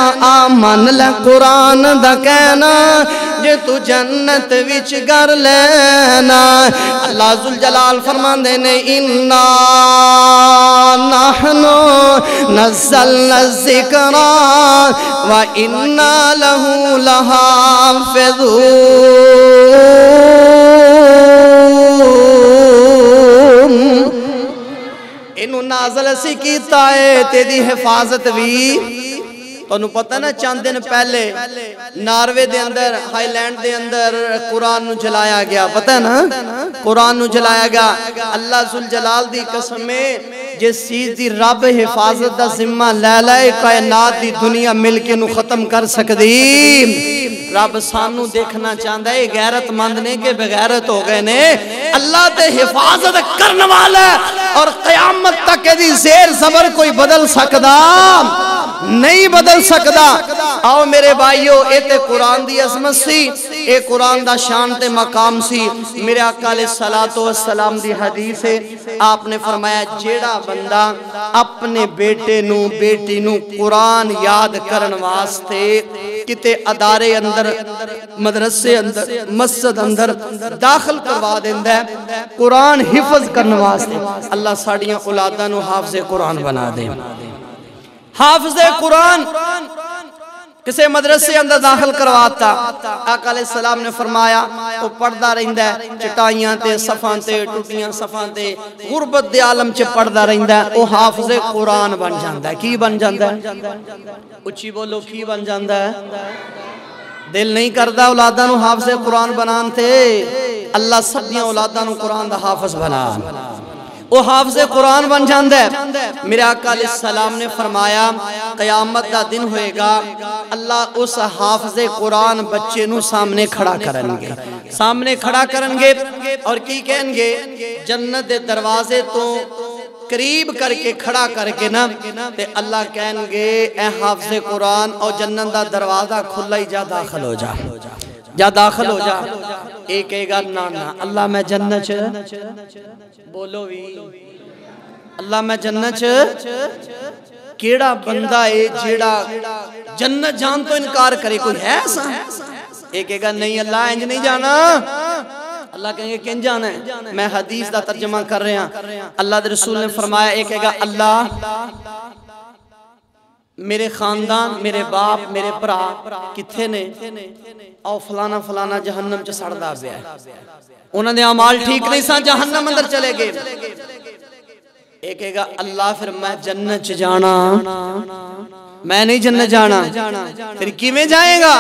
مان لے قرآن دا کہنا جے تو جنت وچ گھر لینا اللہ ذوالجلال فرمان دینے اننا نحنو نزلنا الذکر وَإِنَّا لَهُ لَحَافِظُونَ انہوں نازل اسی کیتا ہے تیری حفاظت بھی تو انہوں پتہ نا چند دن پہلے ناروے دے اندر ہائی لینڈ دے اندر قرآن نو جلایا گیا پتہ نا قرآن نو جلایا گیا اللہ ذوالجلال دی قسم میں جس چیز دی رب حفاظت دا ذمہ لے کائنات دی دنیا مل کے نو ختم کر سکدی رب سانو دیکھنا چاہتا ہے غیرت مند نے کہ بغیرت ہو گئے نے اللہ تے حفاظت کرنے والا اور قیامت تک دی زیر زبر کوئی بدل سکدا نہیں بدل سکدا آؤ میرے بھائیو اے تے قرآن دی عظمت سی اے قرآن دا شان تے مقام سی میرے آقا علیہ السلام دی حدیث ہے آپ نے فرمایا جیڑا بندہ اپنے بیٹے نو بیٹی نو قرآن یاد کرن واسطے کتے ادارے اندر مدرسے اندر مسجد اندر داخل کروا دیندہ ہے قرآن حفظ کرن واسطے اللہ ساڑیاں اولادہ نو حافظ قرآن بنا دے حافظ قرآن کسے مدرسے اندر داخل کرواتا آقا علیہ السلام نے فرمایا وہ پڑھدا رہندا ہے چٹائیاں تے صفاں تے ٹوٹیاں صفاں تے غربت دے عالم چ پڑھدا رہندا ہے وہ حافظ قرآن بن جاندا ہے کی بن جاندا ہے اچھی بولو کی بن جاندا ہے دل نہیں کردا اولاداں نو حافظ قرآن بنان تے اللہ سب دیاں اولاداں نو قرآن دا حافظ بنا وہ حافظ قرآن بن جاندہ ہے میرے آقا علیہ السلام نے فرمایا قیامت دا دن ہوئے گا اللہ اس حافظ قرآن بچے نو سامنے کھڑا کرنگے اور کی کہیں گے جنت دے دروازے تو قریب کر کے کھڑا کر کے نا تے اللہ کہیں گے اے حافظ قرآن اور جنت دا دروازہ کھلا ہی جا داخل ہو جا داخل ہو جا ایک کہے گا نا اللہ میں جنت بولو بھی اللہ میں جنت کیڑا بندہ ہے جیڑا جنت جان تو انکار کرے کوئی ہے ایسا ایک کہے گا نہیں اللہ انج نہیں جانا اللہ کہیں گے کن جانا ہے؟ میں حدیث دا ترجمہ کر رہے ہیں۔ اللہ دے رسول نے فرمایا ایک کہے گا اللہ میرے خاندان میرے باپ میرے برا کتھے نے او فلانا فلانا جہنم چ سڑدا پیا ہے، انہاں دے اعمال ٹھیک نہیں سا جہنم اندر چلے گئے۔ ایک کہے گا اللہ پھر میں جنت چ جانا، میں نہیں جنت جانا، پھر کیویں جائے گا؟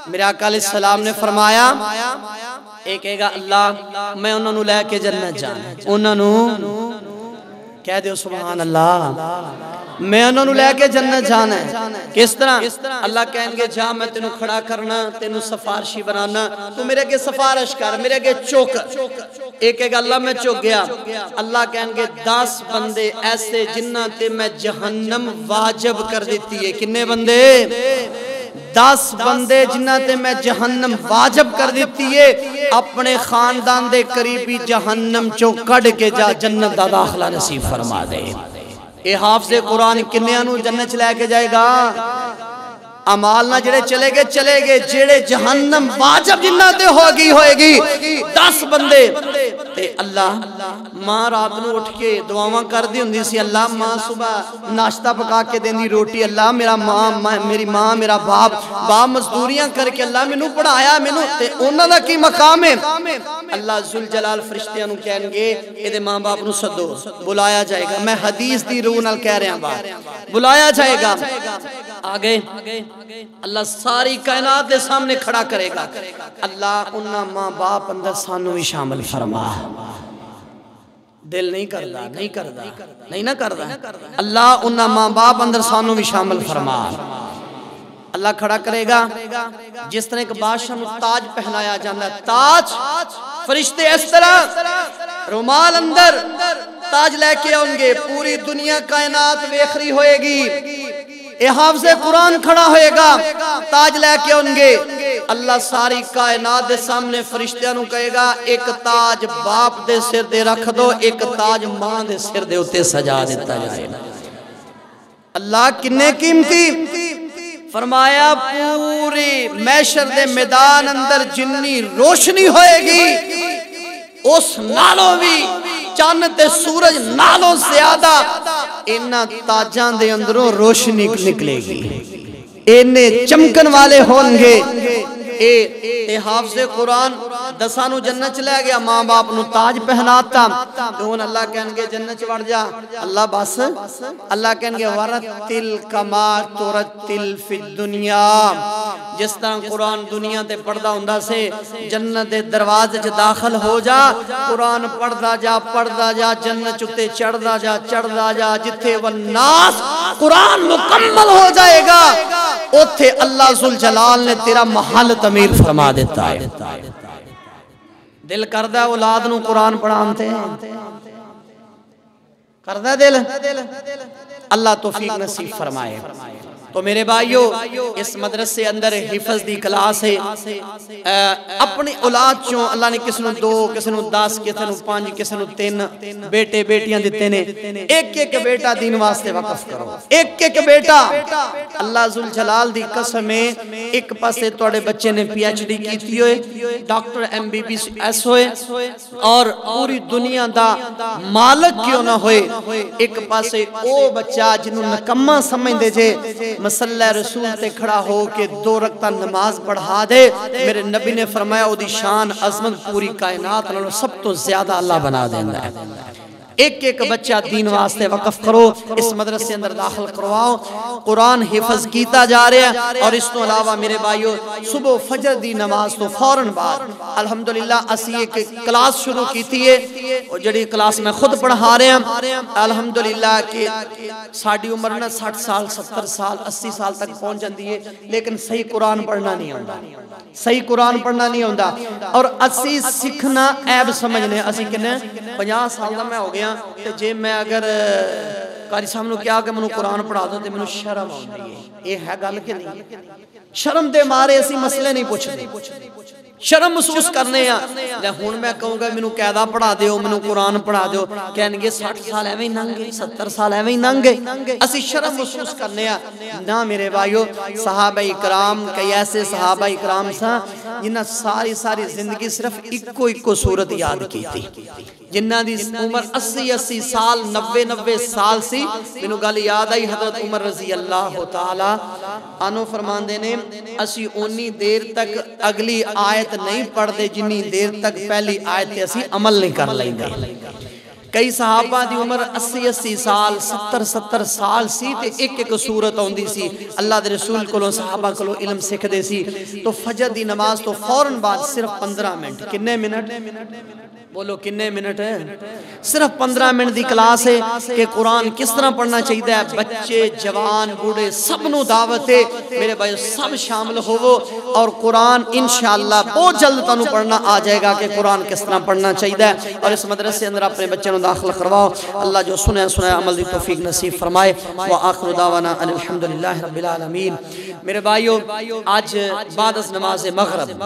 میرے آقا علیہ السلام نے فرمایا ایک کہے گا اللہ میں انہاں نوں لے کے جنت جانا، انہاں نوں کہہ دیو سبحان اللہ، میں انہوں نے لے کے جنت جانا ہے۔ کس طرح؟ اللہ کہیں گے جا میں تینوں کھڑا کرنا، تینوں سفارشی بنانا، تو میرے کے سفارش کر، میرے کے چوک۔ ایک کہے گا اللہ میں چوک گیا، اللہ کہیں گے 10 بندے ایسے جنہ تے میں جہنم واجب کر دیتی ہے۔ کنے بندے؟ 10 بندے جنہ تے میں جہنم واجب کر دیتی ہے، اپنے خاندان دے قریبی جہنم چو کڑ کے جا جنت دا داخلہ نصیب فرما دے۔ اے حافظ قرآن کنیاں نو جنت لے کے جائے گا؟ عمال نہ جڑے چلے گے جڑے جہنم واجب جنہ تے ہوئے گی 10 بندے تے اللہ ماں رات نو اٹھ کے دعاواں کر دی ہوندی سی، اللہ ماں صبح ناشتہ پکا کے دیندی روٹی، اللہ میری ماں میرا باپ مزدوریاں کر کے اللہ مینوں پڑھایا، مینوں تے انہاں دا کی مقام ہے؟ اللہ ذوالجلال فرشتیاں نو کہن گے اے دے ماں باپ نو سدو، بلایا جائے گا، میں حدیث دی روح نال کہہ رہا بات، بلایا جائے گا، آگے اللہ ساری کائنات دے سامنے کھڑا کرے گا، اللہ انہاں ماں باپ اندر سانو بھی شامل فرما۔ دل نہیں کردا اللہ انہاں ماں باپ اندر سانو بھی شامل فرما۔ اللہ کھڑا کرے گا، جس طرح ایک بادشاہ نو تاج پہنایا جاندہ ہے، تاج فرشتے اس طرح رومال اندر تاج لے کے آؤں گے، پوری دنیا کائنات ویکھری ہوئے گی، اے حافظ قرآن کھڑا ہوئے گا، تاج لے کے آؤں گے، اللہ ساری کائنات دے سامنے فرشتیاں نو کہے گا ایک تاج باپ دے سر دے رکھ دو، ایک تاج ماں دے سر دے اتے سجا دیتا جائے۔ اللہ کنے قیمتی فرمایا پوری محشر دے میدان اندر جنی روشنی ہوئے گی اس نالوں بھی چاند تے سورج نالوں زیادہ انہاں تاجاں دے اندروں روشنی نکلے گی، انہیں چمکن والے ہونگے۔ اے حافظ قرآن دسانو جنت چلے گیا، ماں باپ نو تاج پہناتا، تو اللہ کہنگے جنت وڑ جا، اللہ بس اللہ کہنگے ورتل کما ترتل فی الدنیا، جس طرح قرآن دنیا تے پڑھدا ہوندا سے جنت دے دروازے چ داخل ہو جا، قرآن پڑھدا جا جنت چتے چڑھدا جا جتھے والناس قرآن مکمل ہو جائے گا اوتھے اللہ ذوالجلال نے تیرا محل تعمیر فرما دیتا ہے۔ دل کردہ اولاد نو قرآن پڑھانتے ہیں، کردہ دل، اللہ توفیق نصیب فرمائے۔ تو میرے بھائیو اس مدرسے اندر حفظ دی کلاس ہے، اپنی اولاد چوں اللہ نے کس نو 2 کس نو 10 کس نو 5 کس نو 3 بیٹے بیٹیاں دیتے نے، ایک ایک بیٹا دین واسطے وقف کرو، ایک ایک بیٹا۔ اللہ ذوالجلال دی قسم ہے ایک پاسے توڑے بچے نے پی ایچ ڈی کیتی ہوئے، ڈاکٹر MBBS ہوئے اور پوری دنیا دا مالک کیوں نہ ہوئے، ایک پاسے او بچہ جنہوں نکمہ سمجھ دے جے مسلح رسول تے کھڑا ہو کے 2 رکعت نماز پڑھا دے، میرے نبی نے فرمایا او دی شان عظمت پوری کائنات نالوں سب تو زیادہ اللہ بنا دینا ہے۔ ایک ایک بچہ دین واسطے وقف کرو، اس مدرسے اندر داخل کرواؤ، قرآن حفظ کیتا جا رہا ہے۔ اور اس تو علاوہ میرے بھائیو صبح فجر دی نماز تو فوراً بعد الحمدللہ اسی ایک کلاس شروع کی تھی ہے، اور جڑی کلاس میں خود پڑھا رہے ہیں الحمدللہ کہ ساڑھی عمر نہ 60 سال 70 سال 80 سال تک پہنچ جاندی ہے، لیکن صحیح قرآن پڑھنا نہیں ہوندہ، صحیح قرآن پڑھنا نہیں ہوندہ، اور اسی سکھنا عیب سمجھنے، اسی کہنے 50 سال دا میں ہو گیا تے جے میں اگر قاری صاحب نو کیا کہ منو قرآن پڑھا دو تے منو شرم ہوندی ہے، یہ ہے گل کہ نہیں؟ شرم دے مارے اسی مسئلے نہیں پوچھتے، شرم محسوس کرنے ہیں۔ لے ہون میں کہوں گا منو قیدہ پڑھا دیو، منو قرآن پڑھا دیو، کہنگے 60 سال ایویں ننگے 70 سال ایویں ننگے، اسی شرم محسوس کرنے ہیں۔ نہ میرے بھائیو، صحابہ اکرام کئی ایسے صحابہ اکرام سا جنہ ساری زندگی صرف ایکو صورت یاد کی تھی، جنہ دی عمر 80 سال 90 سال سی. مینوں گل یاد آئی حضرت عمر رضی اللہ تعالی عنہ فرمان دینے اسی اونی دیر تک اگلی آیت نہیں پڑھ دے جنی دیر تک پہلی آیت تے اسی عمل نہیں کر لیں گے. کئی صحابہ دی عمر 80 سال 70 سال سی تے ایک صورت ہوندی سی. اللہ دے رسول کو صحابہ کو علم سکھ دے سی. تو فجر دی نماز تو فوراً بعد صرف 15 منٹ، کنے منٹ بولو کنے منٹ ہے، صرف 15 منٹ دی کلاس ہے کہ قرآن کس طرح پڑھنا چاہیے. بچے جوان بوڑھے سب نو دعوت ہے میرے بھائی، سب شامل ہوو اور قرآن انشاءاللہ بہت جلد تانوں پڑھنا آ جائے گا کہ قرآن کس طرح پڑھنا چاہیے. اور اس مدرسے اندر اپنے بچوں داخل کرواؤ. اللہ جو سنے عمل دی توفیق نصیب فرمائے. وآخر دعوانا ان الحمدللہ رب العالمین. میرے بھائیو آج بعد از نماز مغرب